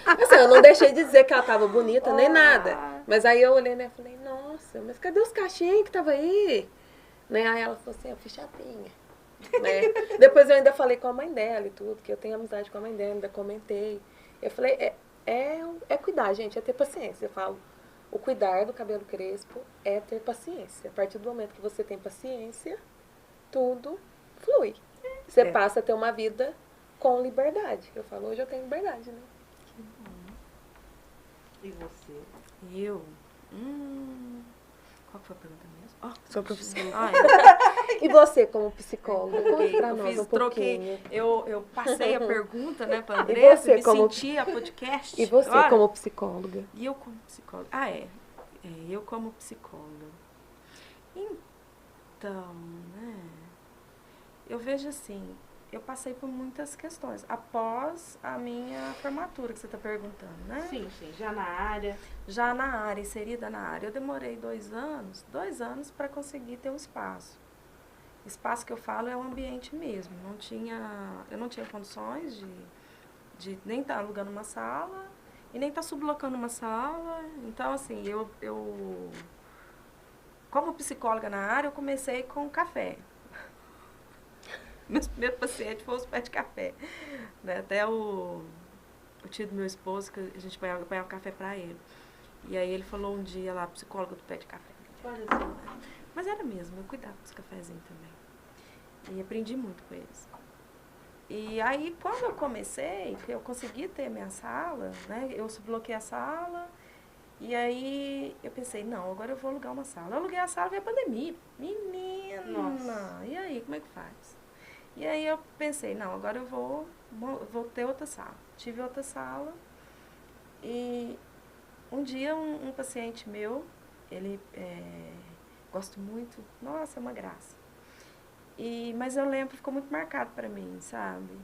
Assim, eu não deixei de dizer que ela tava bonita, nem nada. Mas aí eu olhei, né, e falei, nossa, mas cadê os cachinhos que tava aí? Né? Aí ela falou assim, eu fiz chapinha. Né? Depois eu ainda falei com a mãe dela e tudo, que eu tenho amizade com a mãe dela, ainda comentei. Eu falei, é cuidar, gente, é ter paciência. Eu falo, o cuidar do cabelo crespo é ter paciência. A partir do momento que você tem paciência, tudo flui. Você passa a ter uma vida com liberdade. Eu falo, hoje eu tenho liberdade, né? Que bom. E você? Eu? Qual que foi a pergunta mesmo? Sua profissão. E você, como psicóloga? Conta pra nós um troquei. pouquinho. Eu passei a pergunta, né, pra E Andressa, você me como- senti a podcast. E você, Olha, como psicóloga? E eu como psicóloga. Eu como psicóloga. Então, né, eu vejo assim, eu passei por muitas questões. Após a minha formatura, que você está perguntando, né? Sim, sim, já na área. Já na área, inserida na área. Eu demorei 2 anos para conseguir ter um espaço. Espaço que eu falo é o ambiente mesmo. Eu não tinha condições de nem estar alugando uma sala e nem estar sublocando uma sala. Então, assim, eu como psicóloga na área, eu comecei com café. Meus primeiros pacientes foram os pés de café. Né? Até o tio do meu esposo, que a gente apanhava café pra ele. E aí ele falou um dia lá, psicólogo do pé de café. Olha só. Mas era mesmo, eu cuidava dos cafezinhos também. E aprendi muito com eles. E aí, quando eu comecei, eu consegui ter minha sala, né? Eu subloquei a sala. E aí eu pensei, não, agora eu vou alugar uma sala. Eu aluguei a sala e veio a pandemia. Menina! Nossa. E aí, como é que faz? E aí eu pensei, não, agora eu vou ter outra sala. Tive outra sala e um dia um paciente meu, ele gosto muito, nossa, é uma graça. Mas eu lembro, ficou muito marcado para mim, sabe?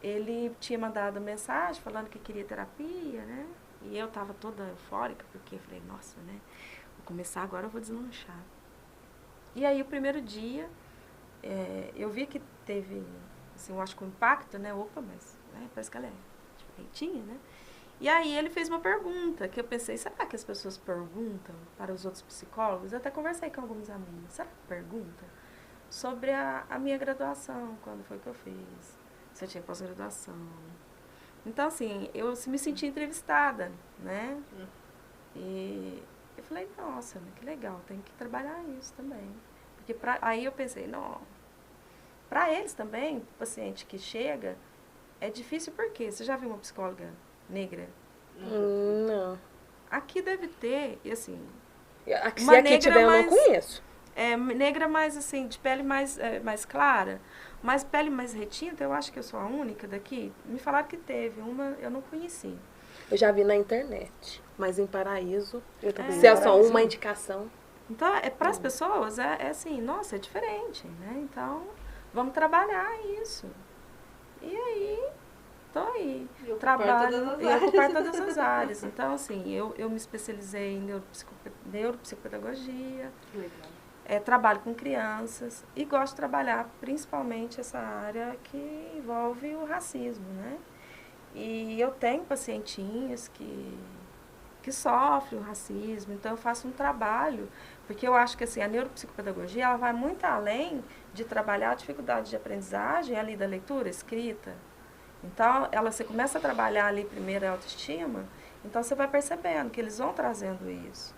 Ele tinha mandado mensagem falando que queria terapia, né? E eu tava toda eufórica, porque eu falei, nossa, né? Vou começar agora, eu vou deslanchar. E aí o primeiro dia, eu vi que teve, assim, eu acho que um impacto, né? Opa, mas parece que ela é diferentinha, né? E aí ele fez uma pergunta, que eu pensei, será que as pessoas perguntam para os outros psicólogos? Eu até conversei com alguns amigos, será que pergunta? Sobre a minha graduação, quando foi que eu fiz, se eu tinha pós-graduação. Então, assim, eu me senti entrevistada, né? E eu falei, nossa, que legal, tem que trabalhar isso também. Porque aí eu pensei, não, para eles também, o paciente que chega, é difícil porque você já viu uma psicóloga negra? Não. Aqui deve ter, e assim... Se aqui tiver, eu não conheço. Negra mais assim, de pele mais clara, mas pele mais retinta, eu acho que eu sou a única daqui. Me falaram que teve, uma eu não conheci. Eu já vi na internet, mas em Paraíso, Eu também. se é só uma indicação. Então, para as pessoas, é assim, nossa, é diferente, né? Então, vamos trabalhar isso. E aí, tô aí. E Trabalho e ocupar todas as áreas. Então, assim, eu me especializei em neuropsicopedagogia. Legal. Trabalho com crianças e gosto de trabalhar principalmente essa área que envolve o racismo, né? E eu tenho pacientinhas que sofrem o racismo, então eu faço um trabalho, porque eu acho que assim, a neuropsicopedagogia ela vai muito além de trabalhar a dificuldade de aprendizagem ali da leitura, escrita. Então, você começa a trabalhar ali primeiro a autoestima, então você vai percebendo que eles vão trazendo isso.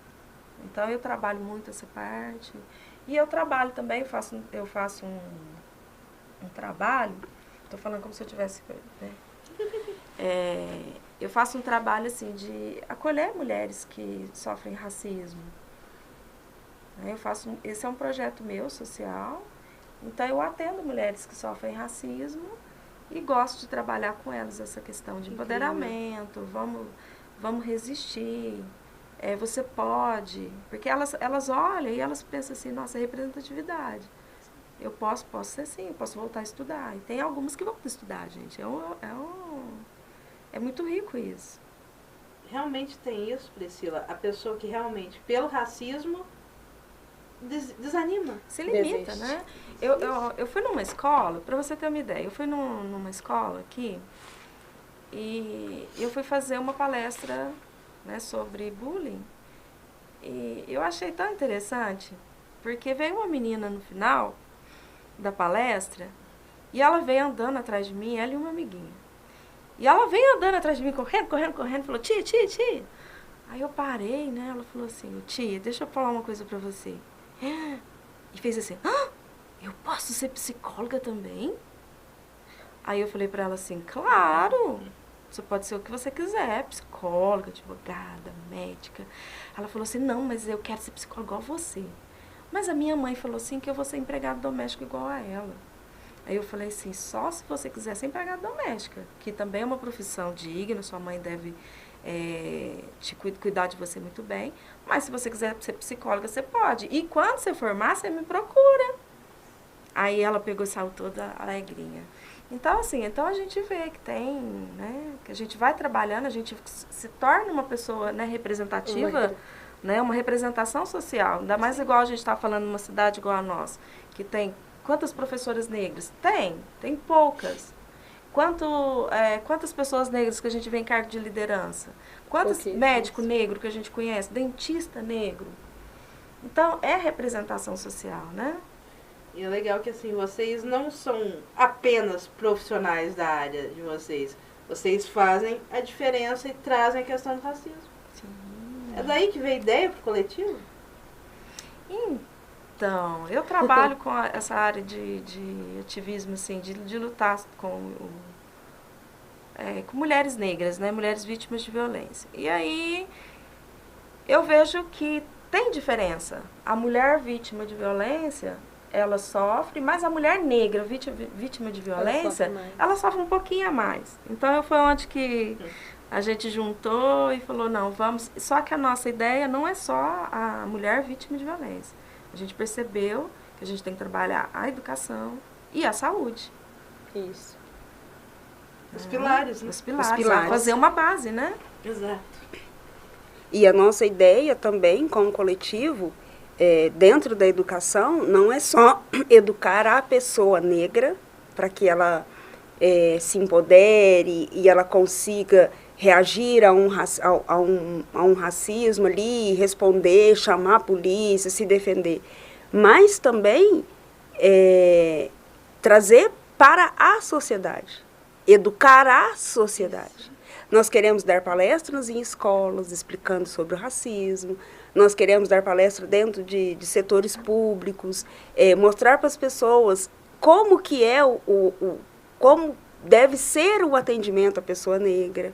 Então, eu trabalho muito essa parte. E eu trabalho também, eu faço um trabalho, estou falando como se eu tivesse... Né? Eu faço um trabalho assim, de acolher mulheres que sofrem racismo. Esse é um projeto meu, social. Então, eu atendo mulheres que sofrem racismo e gosto de trabalhar com elas essa questão de empoderamento, vamos resistir. Você pode, porque elas olham e elas pensam assim, nossa, representatividade. Eu posso ser sim, eu posso voltar a estudar. E tem algumas que vão estudar, gente. É muito rico isso. Realmente tem isso, Priscila? A pessoa que realmente, pelo racismo, desanima. Se limita, Desiste. né? Eu fui numa escola, para você ter uma ideia, eu fui numa escola aqui e eu fui fazer uma palestra, né, sobre bullying. E eu achei tão interessante, porque veio uma menina no final da palestra e ela veio andando atrás de mim, ela e uma amiguinha. E ela veio andando atrás de mim, correndo, falou, tia. Aí eu parei, né, ela falou assim, tia, deixa eu falar uma coisa pra você. E fez assim, eu posso ser psicóloga também? Aí eu falei pra ela assim, claro! Você pode ser o que você quiser, psicóloga, advogada, médica. Ela falou assim, não, mas eu quero ser psicóloga igual a você. Mas a minha mãe falou assim que eu vou ser empregada doméstica igual a ela. Aí eu falei assim, só se você quiser ser empregada doméstica, que também é uma profissão digna, sua mãe deve cuidar de você muito bem. Mas se você quiser ser psicóloga, você pode. E quando você formar, você me procura. Aí ela pegou e saiu toda alegrinha. Então, assim, então a gente vê que tem, né, que a gente vai trabalhando, a gente se torna uma pessoa, né, representativa, né, uma representação social. Ainda mais igual a gente está falando numa cidade igual a nossa, que tem quantas professoras negras? Tem poucas. Quantas pessoas negras que a gente vê em cargo de liderança? Quantos médicos negros que a gente conhece? Dentista negro? Então, é representação social, né? E é legal que, assim, vocês não são apenas profissionais da área de vocês. Vocês fazem a diferença e trazem a questão do racismo. Sim. É daí que veio a ideia pro coletivo? Então, eu trabalho com essa área de ativismo, assim, de lutar com mulheres negras, né? Mulheres vítimas de violência. E aí, eu vejo que tem diferença. A mulher vítima de violência, ela sofre, mas a mulher negra vítima de violência, ela sofre um pouquinho a mais. Então, foi onde que a gente juntou e falou, não, vamos... Só que a nossa ideia não é só a mulher vítima de violência. A gente percebeu que a gente tem que trabalhar a educação e a saúde. Isso. Os pilares, né? Os pilares. Fazer uma base, né? Exato. E a nossa ideia também, como coletivo, dentro da educação, não é só educar a pessoa negra para que ela se empodere e ela consiga reagir a um racismo ali, responder, chamar a polícia, se defender. Mas também trazer para a sociedade, educar a sociedade. Nós queremos dar palestras em escolas explicando sobre o racismo, nós queremos dar palestra dentro de setores públicos, mostrar para as pessoas como que como deve ser o atendimento à pessoa negra.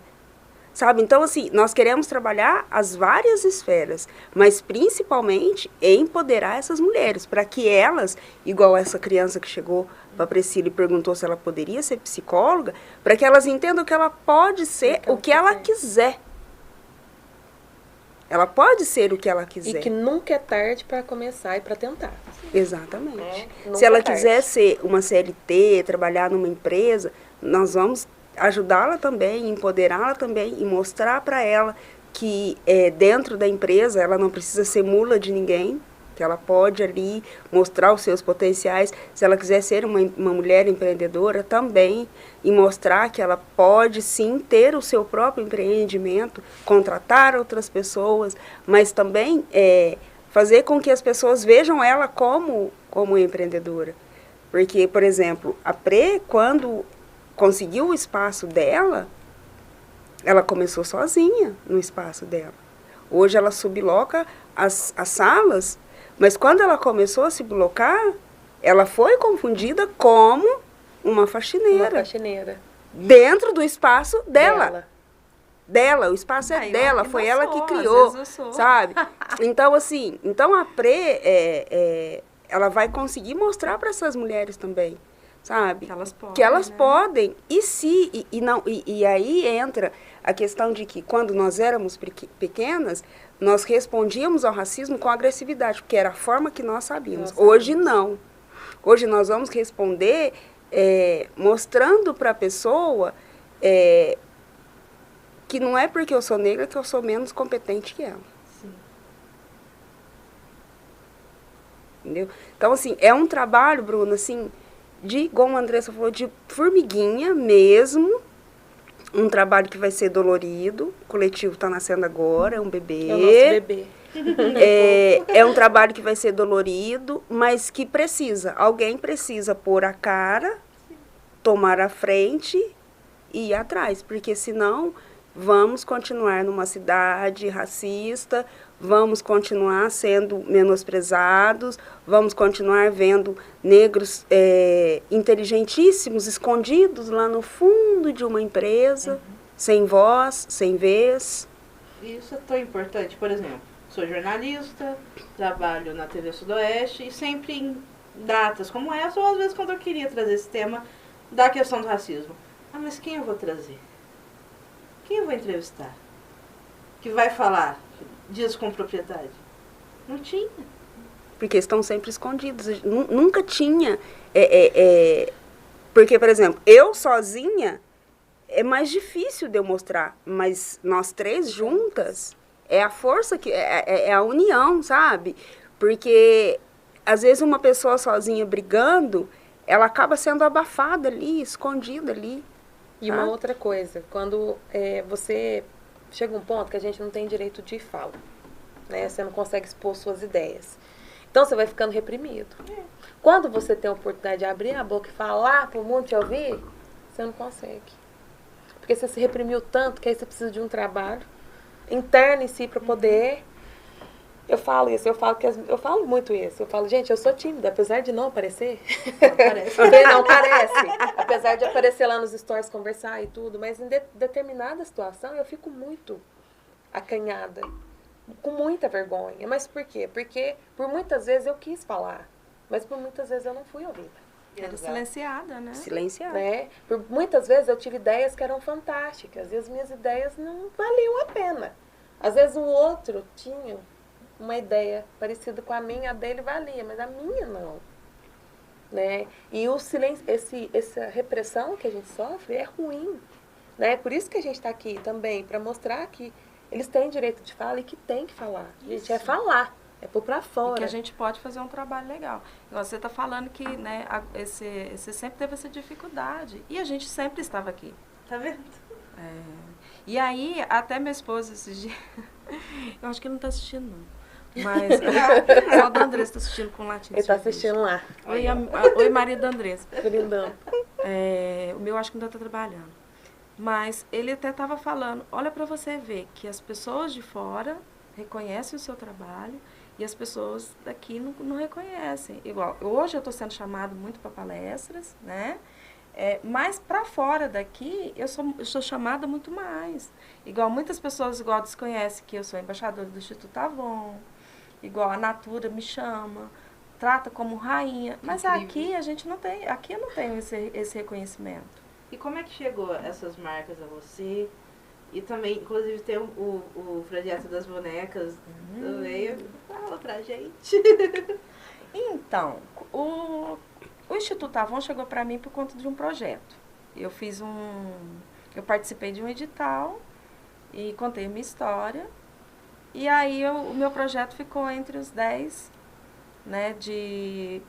Sabe? Então, assim, nós queremos trabalhar as várias esferas, mas principalmente empoderar essas mulheres, para que elas, igual essa criança que chegou para a Priscila e perguntou se ela poderia ser psicóloga, para que elas entendam que ela pode ser o que ela quiser. Ela pode ser o que ela quiser. E que nunca é tarde para começar e para tentar. Exatamente. Se ela quiser ser uma CLT, trabalhar numa empresa, nós vamos ajudá-la também, empoderá-la também e mostrar para ela que dentro da empresa ela não precisa ser mula de ninguém, que ela pode ali mostrar os seus potenciais. Se ela quiser ser uma mulher empreendedora também, e mostrar que ela pode sim ter o seu próprio empreendimento, contratar outras pessoas, mas também fazer com que as pessoas vejam ela como empreendedora. Porque, por exemplo, a Prê, quando conseguiu o espaço dela, ela começou sozinha no espaço dela. Hoje ela subloca as salas, mas quando ela começou a se blocar, ela foi confundida como uma faxineira. Uma faxineira. Dentro do espaço dela. O espaço é dela, foi ela que criou, sabe? Então, assim, a Prê, ela vai conseguir mostrar para essas mulheres também, sabe? Que elas podem. E aí entra a questão de que quando nós éramos pequenas, nós respondíamos ao racismo com agressividade, porque era a forma que nós sabíamos. Hoje não. Hoje nós vamos responder mostrando para a pessoa que não é porque eu sou negra que eu sou menos competente que ela. Sim. Entendeu? Então, assim, é um trabalho, Bruna, assim, como a Andressa falou, de formiguinha mesmo, um trabalho que vai ser dolorido, o coletivo está nascendo agora, é um bebê. É o nosso bebê. É um trabalho que vai ser dolorido, mas que alguém precisa pôr a cara, tomar a frente e ir atrás, porque senão vamos continuar numa cidade racista, vamos continuar sendo menosprezados, vamos continuar vendo negros inteligentíssimos escondidos lá no fundo de uma empresa, sem voz, sem vez. Isso é tão importante. Por exemplo, sou jornalista, trabalho na TV Sudoeste e sempre em datas como essa, ou às vezes quando eu queria trazer esse tema da questão do racismo. Ah, mas quem eu vou trazer? Quem eu vou entrevistar? Que vai falar disso com propriedade? Não tinha. Porque estão sempre escondidos. Nunca tinha Porque, por exemplo, eu sozinha é mais difícil de eu mostrar, mas nós três juntas é a força, é a união, sabe? Porque às vezes uma pessoa sozinha brigando, ela acaba sendo abafada ali, escondida ali. E uma outra coisa, quando você chega um ponto que a gente não tem direito de fala, né? Você não consegue expor suas ideias. Então você vai ficando reprimido. Quando você tem a oportunidade de abrir a boca e falar para o mundo te ouvir, você não consegue. Porque você se reprimiu tanto que aí você precisa de um trabalho interno em si para poder. Eu falo isso, eu falo muito isso. Eu falo, gente, eu sou tímida, apesar de não aparecer. Não parece. Apesar de aparecer lá nos stories, conversar e tudo, mas em determinada situação eu fico muito acanhada, com muita vergonha. Mas por quê? Porque por muitas vezes eu quis falar, mas por muitas vezes eu não fui ouvida. Era silenciada, né? Silenciada. Né? Por muitas vezes eu tive ideias que eram fantásticas e as minhas ideias não valiam a pena. Às vezes o outro tinha uma ideia parecida com a minha, a dele valia, mas a minha não. Né? E o silêncio, essa repressão que a gente sofre é ruim. Né? Por isso que a gente está aqui também, para mostrar que eles têm direito de fala e que tem que falar. A gente é falar, é pôr para fora. E que a gente pode fazer um trabalho legal. Você está falando que, né, você sempre teve essa dificuldade. E a gente sempre estava aqui. Tá vendo? E aí, até minha esposa esses dias... Eu acho que ele não está assistindo, não. Mas só o da Andressa está assistindo com latim. Ele está assistindo lá. Oi, marido da Andressa. Brindando. O meu acho que ainda está trabalhando. Mas ele até estava falando, olha para você ver que as pessoas de fora reconhecem o seu trabalho e as pessoas daqui não reconhecem. Igual, hoje eu estou sendo chamado muito para palestras, né? Mas para fora daqui, eu sou chamada muito mais. Igual muitas pessoas desconhecem que eu sou embaixadora do Instituto Avon. Igual a Natura me chama, trata como rainha. Mas aqui a gente não tem, aqui eu não tenho esse reconhecimento. E como é que chegou essas marcas a você? E também, inclusive, tem o projeto das bonecas também. Fala pra gente. Então, o Instituto Avon chegou para mim por conta de um projeto. Eu participei de um edital e contei a minha história. E aí o meu projeto ficou entre os 10, né,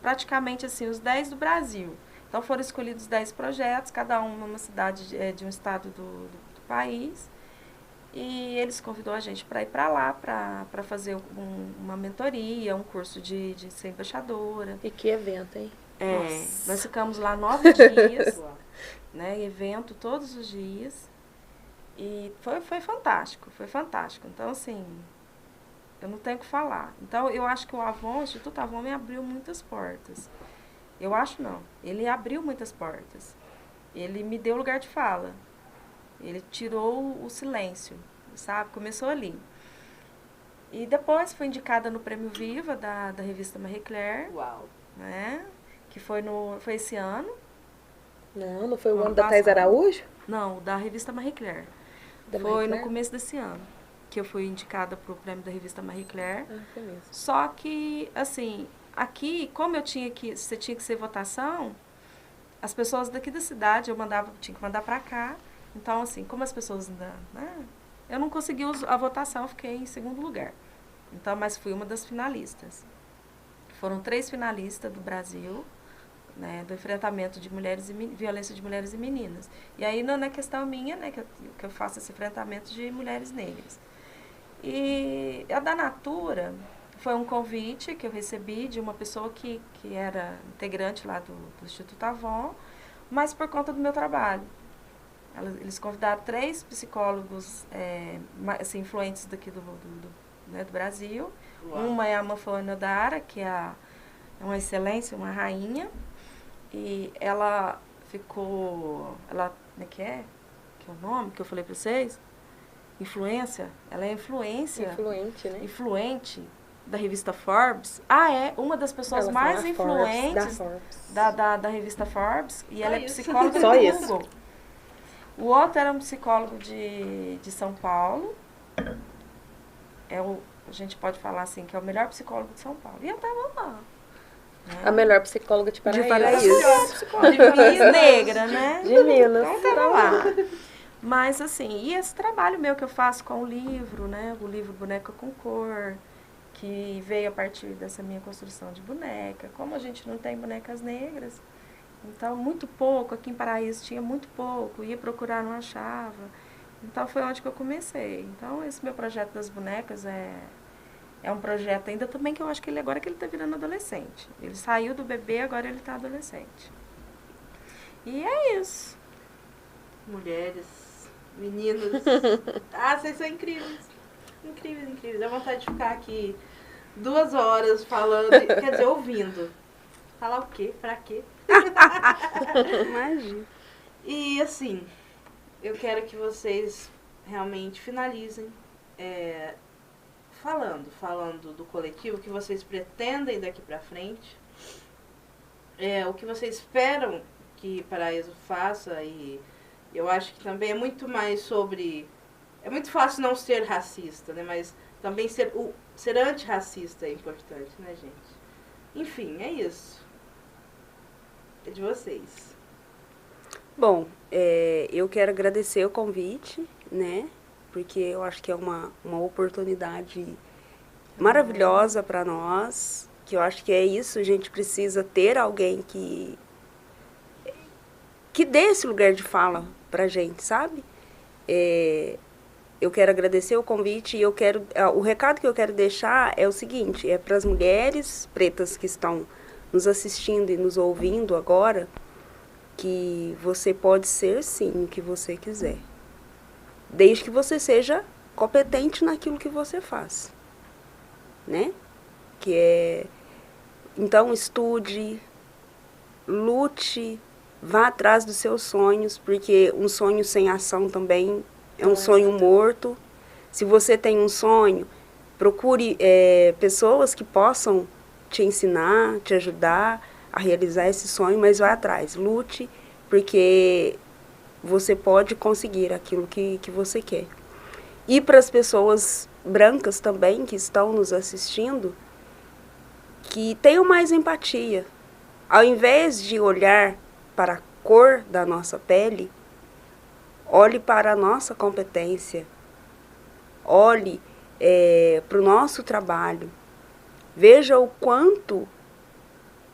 praticamente assim, os 10 do Brasil. Então foram escolhidos 10 projetos, cada um numa cidade de um estado do país. E eles convidou a gente para ir para lá, para fazer uma mentoria, um curso de ser embaixadora. E que evento, hein? Nós ficamos lá 9 dias, né, evento todos os dias. E foi fantástico, foi fantástico. Então, assim, eu não tenho o que falar. Então, eu acho que o Instituto Avon me abriu muitas portas. Eu acho não. Ele abriu muitas portas. Ele me deu lugar de fala. Ele tirou o silêncio, sabe? Começou ali. E depois fui indicada no Prêmio Viva da revista Marie Claire. Uau! Né? Que foi esse ano. Não foi o ano da Thais Araújo? Não, da revista Marie Claire. Foi no começo desse ano que eu fui indicada para o prêmio da revista Marie Claire. Foi mesmo. Só que, assim, aqui, como você tinha que ser votação, as pessoas daqui da cidade tinha que mandar para cá. Então, assim, como as pessoas ainda, né, eu não consegui a votação, eu fiquei em segundo lugar. Então, mas fui uma das finalistas. Foram 3 finalistas do Brasil, né, do enfrentamento de violência de mulheres e meninas. E aí não é questão minha, né, que eu faço esse enfrentamento de mulheres negras. E a da Natura foi um convite que eu recebi de uma pessoa que era integrante lá do Instituto Avon, mas por conta do meu trabalho. Eles convidaram 3 psicólogos assim, influentes daqui do Brasil. Uau. Uma é a Mafone Nodara, que é uma excelência, uma rainha. E ela ficou... como é que é? Que é o nome que eu falei para vocês? Influência. Ela é influente, né? Influente da revista Forbes. Uma das pessoas mais influentes da revista Forbes. E ela é psicóloga do Google. O outro era um psicólogo de São Paulo. A gente pode falar assim, que é o melhor psicólogo de São Paulo. E eu estava lá. Né? A melhor psicóloga de Paraíso. De Minas Negra, né? De Minas. Então, tava lá. Mas, assim, e esse trabalho meu que eu faço com o livro, né? O livro Boneca com Cor, que veio a partir dessa minha construção de boneca. Como a gente não tem bonecas negras, então, muito pouco, aqui em Paraíso tinha muito pouco, ia procurar, não achava. Então, foi onde que eu comecei. Então, esse meu projeto das bonecas é um projeto ainda também que eu acho que ele agora que ele está virando adolescente. Ele saiu do bebê, agora ele está adolescente. E é isso. Mulheres, meninos. Vocês são incríveis. Incríveis, incríveis. Dá vontade de ficar aqui 2 horas falando, quer dizer, ouvindo. Falar o quê? Pra quê? Imagina. E assim, eu quero que vocês realmente finalizem falando do coletivo, o que vocês pretendem daqui pra frente, o que vocês esperam que Paraíso faça, e eu acho que também é muito mais sobre... É muito fácil não ser racista, né? Mas também ser antirracista é importante, né, gente? Enfim, é isso. É de vocês. Bom, eu quero agradecer o convite, né? Porque eu acho que é uma oportunidade maravilhosa para nós, que eu acho que é isso, a gente precisa ter alguém que dê esse lugar de fala pra gente, sabe? Eu quero agradecer o convite e o recado que eu quero deixar é o seguinte, é para as mulheres pretas que estão nos assistindo e nos ouvindo agora, que você pode ser, sim, o que você quiser. Desde que você seja competente naquilo que você faz. Né? Então, estude, lute, vá atrás dos seus sonhos, porque um sonho sem ação também é um sonho morto. Se você tem um sonho, procure pessoas que possam te ensinar, te ajudar a realizar esse sonho, mas vá atrás, lute, porque você pode conseguir aquilo que você quer. E para as pessoas brancas também que estão nos assistindo, que tenham mais empatia. Ao invés de olhar para a cor da nossa pele, olhe para a nossa competência, olhe para o nosso trabalho. Veja o quanto,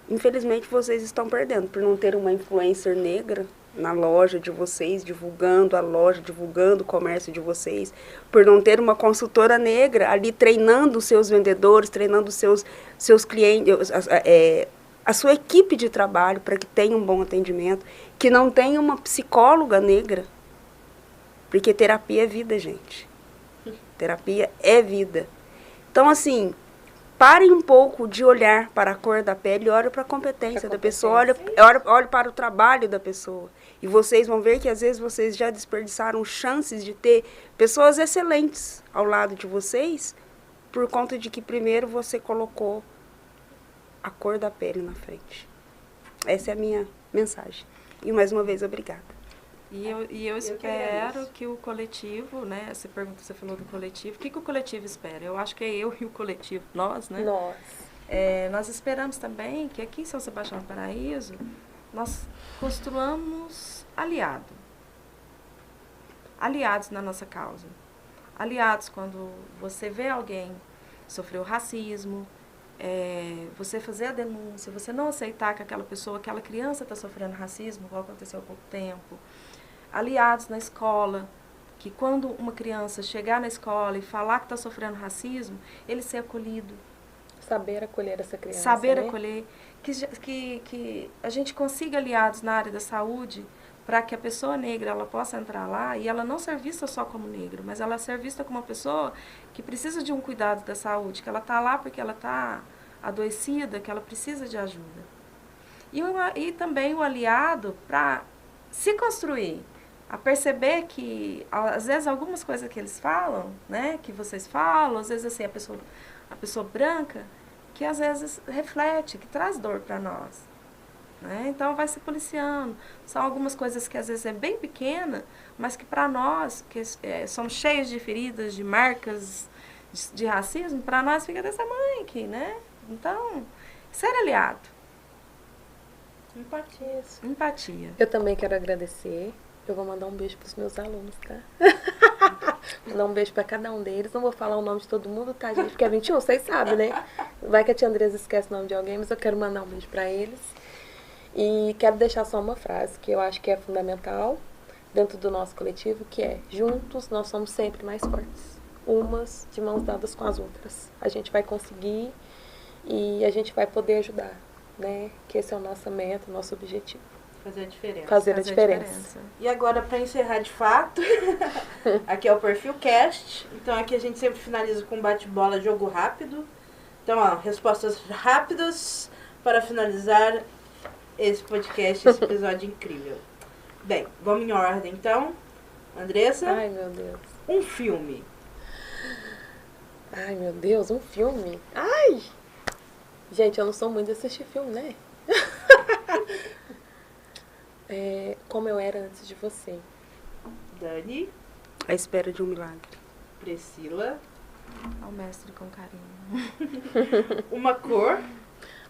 infelizmente, vocês estão perdendo por não ter uma influencer negra na loja de vocês, divulgando a loja, divulgando o comércio de vocês, por não ter uma consultora negra ali treinando os seus vendedores, treinando os seus clientes, a sua equipe de trabalho para que tenha um bom atendimento, que não tenha uma psicóloga negra, porque terapia é vida, gente. Terapia é vida. Então, assim, parem um pouco de olhar para a cor da pele e olhem para a competência da pessoa, olhe para o trabalho da pessoa. E vocês vão ver que às vezes vocês já desperdiçaram chances de ter pessoas excelentes ao lado de vocês, por conta de que primeiro você colocou a cor da pele na frente. Essa é a minha mensagem. E mais uma vez, obrigada. E eu espero que o coletivo, né? Você falou do coletivo. O que o coletivo espera? Eu acho que é eu e o coletivo, nós, né? Nós. Nós esperamos também que aqui em São Sebastião do Paraíso nós construamos aliados na nossa causa. Aliados quando você vê alguém sofreu racismo, você fazer a denúncia, você não aceitar que aquela criança está sofrendo racismo, igual aconteceu há pouco tempo. Aliados na escola, que quando uma criança chegar na escola e falar que está sofrendo racismo, ele ser acolhido. Saber acolher essa criança. Saber né? acolher. Que a gente consiga aliados na área da saúde para que a pessoa negra ela possa entrar lá e ela não ser vista só como negra, mas ela ser vista como uma pessoa que precisa de um cuidado da saúde, que ela está lá porque ela está adoecida, que ela precisa de ajuda. E também o aliado para se construir, a perceber que, às vezes, algumas coisas que eles falam, né, que vocês falam, às vezes, assim, a pessoa branca, que às vezes reflete, que traz dor para nós. Né? Então, vai se policiando. São algumas coisas que, às vezes, é bem pequena, mas que para nós, que somos cheios de feridas, de marcas de racismo, para nós fica dessa mãe aqui, né? Então, ser aliado. Empatia. Empatia. Eu também quero agradecer. Eu vou mandar um beijo pros meus alunos, tá? Mandar um beijo pra cada um deles. Não vou falar o nome de todo mundo, tá, gente? Porque é 21, vocês sabem, né? Vai que a tia Andresa esquece o nome de alguém, mas eu quero mandar um beijo pra eles. E quero deixar só uma frase que eu acho que é fundamental dentro do nosso coletivo, que é: juntos nós somos sempre mais fortes. Umas de mãos dadas com as outras. A gente vai conseguir e a gente vai poder ajudar, né? Que esse é o nosso meta, o nosso objetivo. Fazer a diferença. Fazer a diferença. E agora, para encerrar de fato, aqui é o Perfil Cast. Então, aqui a gente sempre finaliza com bate-bola, jogo rápido. Então, ó, respostas rápidas para finalizar esse podcast, esse episódio incrível. Bem, vamos em ordem, então. Andressa, Ai, meu Deus. um filme. Ai, meu Deus, um filme. Ai! Gente, eu não sou muito de assistir filme, né? Como eu era antes de você. Dani, À espera de um milagre. Priscila, Ao mestre com carinho. uma cor.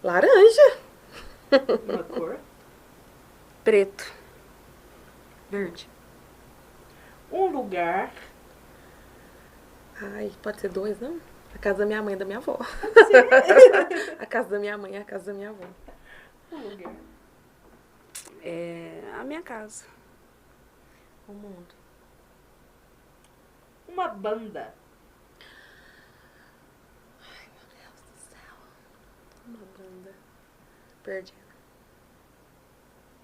Laranja! Uma cor. Preto. Verde. Um lugar. Ai, pode ser 2, não? A casa da minha mãe e da minha avó. A casa da minha mãe e a casa da minha avó. Um lugar. A minha casa. O mundo. Uma banda. Uma banda. Perdida.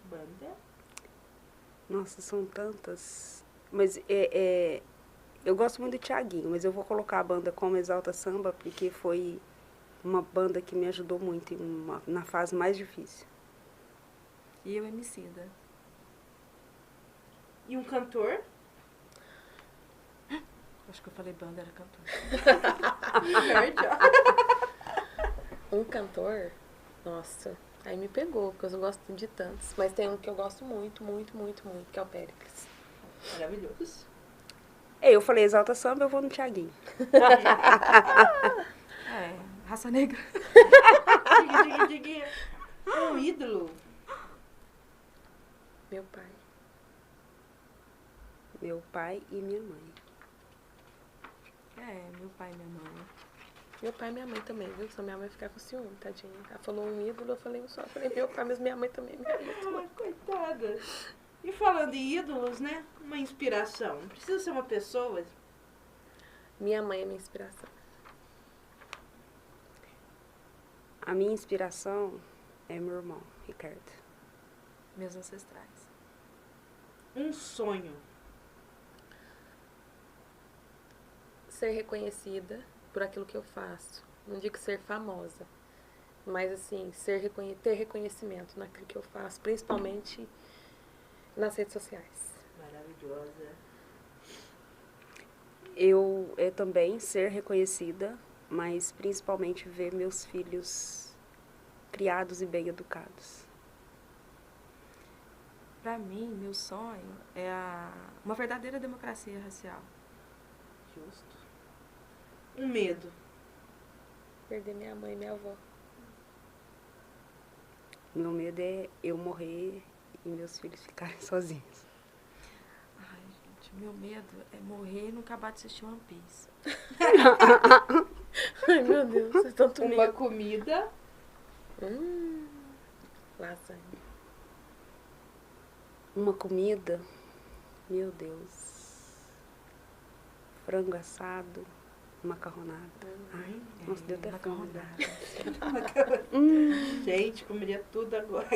Banda. Nossa, são tantas. Mas eu gosto muito do Thiaguinho, mas eu vou colocar a banda como Exalta Samba, porque foi uma banda que me ajudou muito na fase mais difícil. E o Emicida. E um cantor. Acho que eu falei banda, era cantor. Verde, ó. Um cantor? Nossa, aí me pegou, porque eu gosto de tantos. Mas tem um que eu gosto muito, muito, muito, muito, que é o Péricles. Maravilhoso. Eu falei Exalta Samba, eu vou no Thiaguinho. Raça Negra. Diga. Um ídolo. Meu pai. Meu pai e minha mãe. Meu pai e minha mãe. Meu pai e minha mãe também, viu? Só minha mãe ficar com ciúme, tadinha. Ela falou um ídolo, eu falei um só. Eu falei meu pai, mas minha mãe também me ama. Ai, coitada. E falando em ídolos, né? Uma inspiração. Não precisa ser uma pessoa. Minha mãe é minha inspiração. A minha inspiração é meu irmão, Ricardo. Meus ancestrais. Um sonho. Ser reconhecida por aquilo que eu faço. Não digo ser famosa, mas assim, ter reconhecimento naquilo que eu faço, principalmente nas redes sociais. Maravilhosa. Eu também ser reconhecida, mas principalmente ver meus filhos criados e bem educados. Pra mim, meu sonho é uma verdadeira democracia racial. Justo. Um medo. Perder minha mãe e minha avó. Meu medo é eu morrer e meus filhos ficarem sozinhos. Ai, gente, meu medo é morrer e não acabar de assistir One Piece. Ai, meu Deus, é tanto Uma medo. comida. Lasanha. Uma comida, meu Deus. Frango assado, macarronada. Ai, nossa, deu até fome. Macarronada. Gente, comeria tudo agora.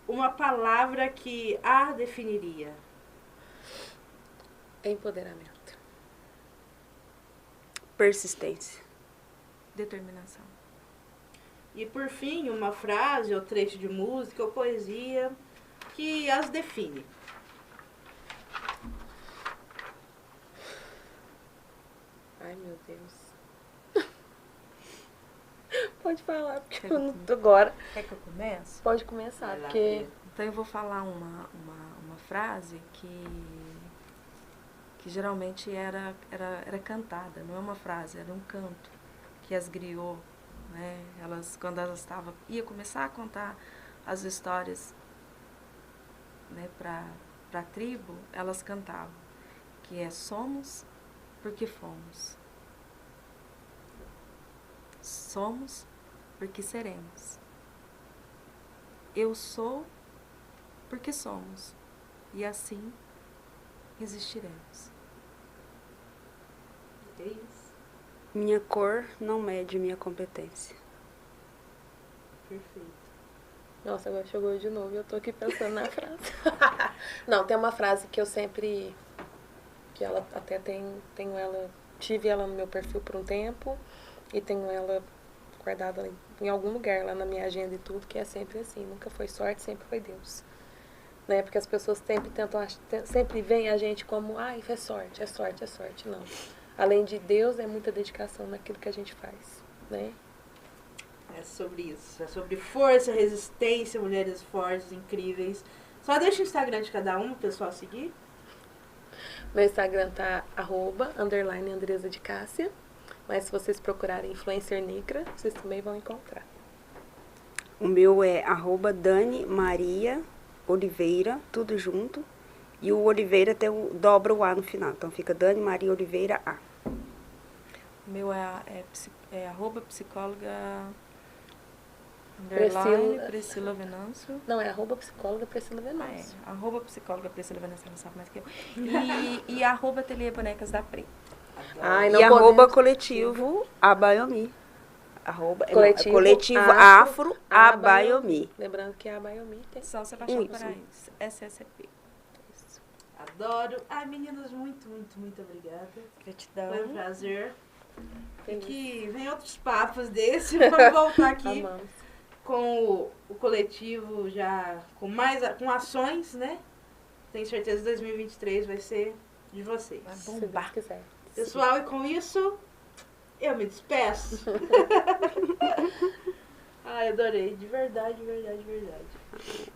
Uma palavra que a definiria. Empoderamento. Persistência. Determinação. E por fim, uma frase ou trecho de música ou poesia que as define. Ai, meu Deus. Pode falar, porque eu não tô agora. Quer que eu comece? Pode começar, Vai lá, porque... Bia. Então eu vou falar uma frase que geralmente era cantada, não é uma frase, era um canto que as griou, né? Elas, quando elas ia começar a contar as histórias, né, para a tribo, elas cantavam, que é somos porque fomos. Somos porque seremos. Eu sou porque somos. E assim resistiremos. É isso. Minha cor não mede minha competência. Perfeito. Nossa, agora chegou de novo e eu tô aqui pensando na frase. Não, tem uma frase que eu sempre... Que ela até tenho ela... Tive ela no meu perfil por um tempo e tenho ela guardada em algum lugar lá na minha agenda e tudo, que é sempre assim. Nunca foi sorte, sempre foi Deus. Né? Porque as pessoas sempre veem a gente como, isso é sorte, é sorte, é sorte. Não. Além de Deus, é muita dedicação naquilo que a gente faz, né? É sobre isso. É sobre força, resistência, mulheres fortes, incríveis. Só deixa o Instagram de cada um, o pessoal seguir. Meu Instagram tá @_Andresa de Cássia. Mas se vocês procurarem Influencer Nicra, vocês também vão encontrar. O meu é @Dani Maria Oliveira, tudo junto. E o Oliveira dobra o A no final. Então fica Dani Maria Oliveira A. O meu é @psicóloga Priscila Venâncio. Não, é @psicóloga Priscila Venâncio. @psicóloga Priscila Venâncio, ela sabe mais que eu. E @ateliê bonecas da Pri. E @coletivo Abaiomi. Coletivo Afro Abaiomi. Lembrando que a Abaiomi tem São Sebastião Paraíso. SSP. isso. Adoro. Ai, meninas, muito, muito, muito obrigada. Gratidão. Foi um prazer. E Feliz. que vem outros papos desse. Vamos voltar aqui Amamos. com o coletivo já com ações, né? Tenho certeza que 2023 vai ser de vocês. Vai Se Deus bombar. quiser. Pessoal, e com isso, eu me despeço. Ai, adorei. De verdade, de verdade, de verdade.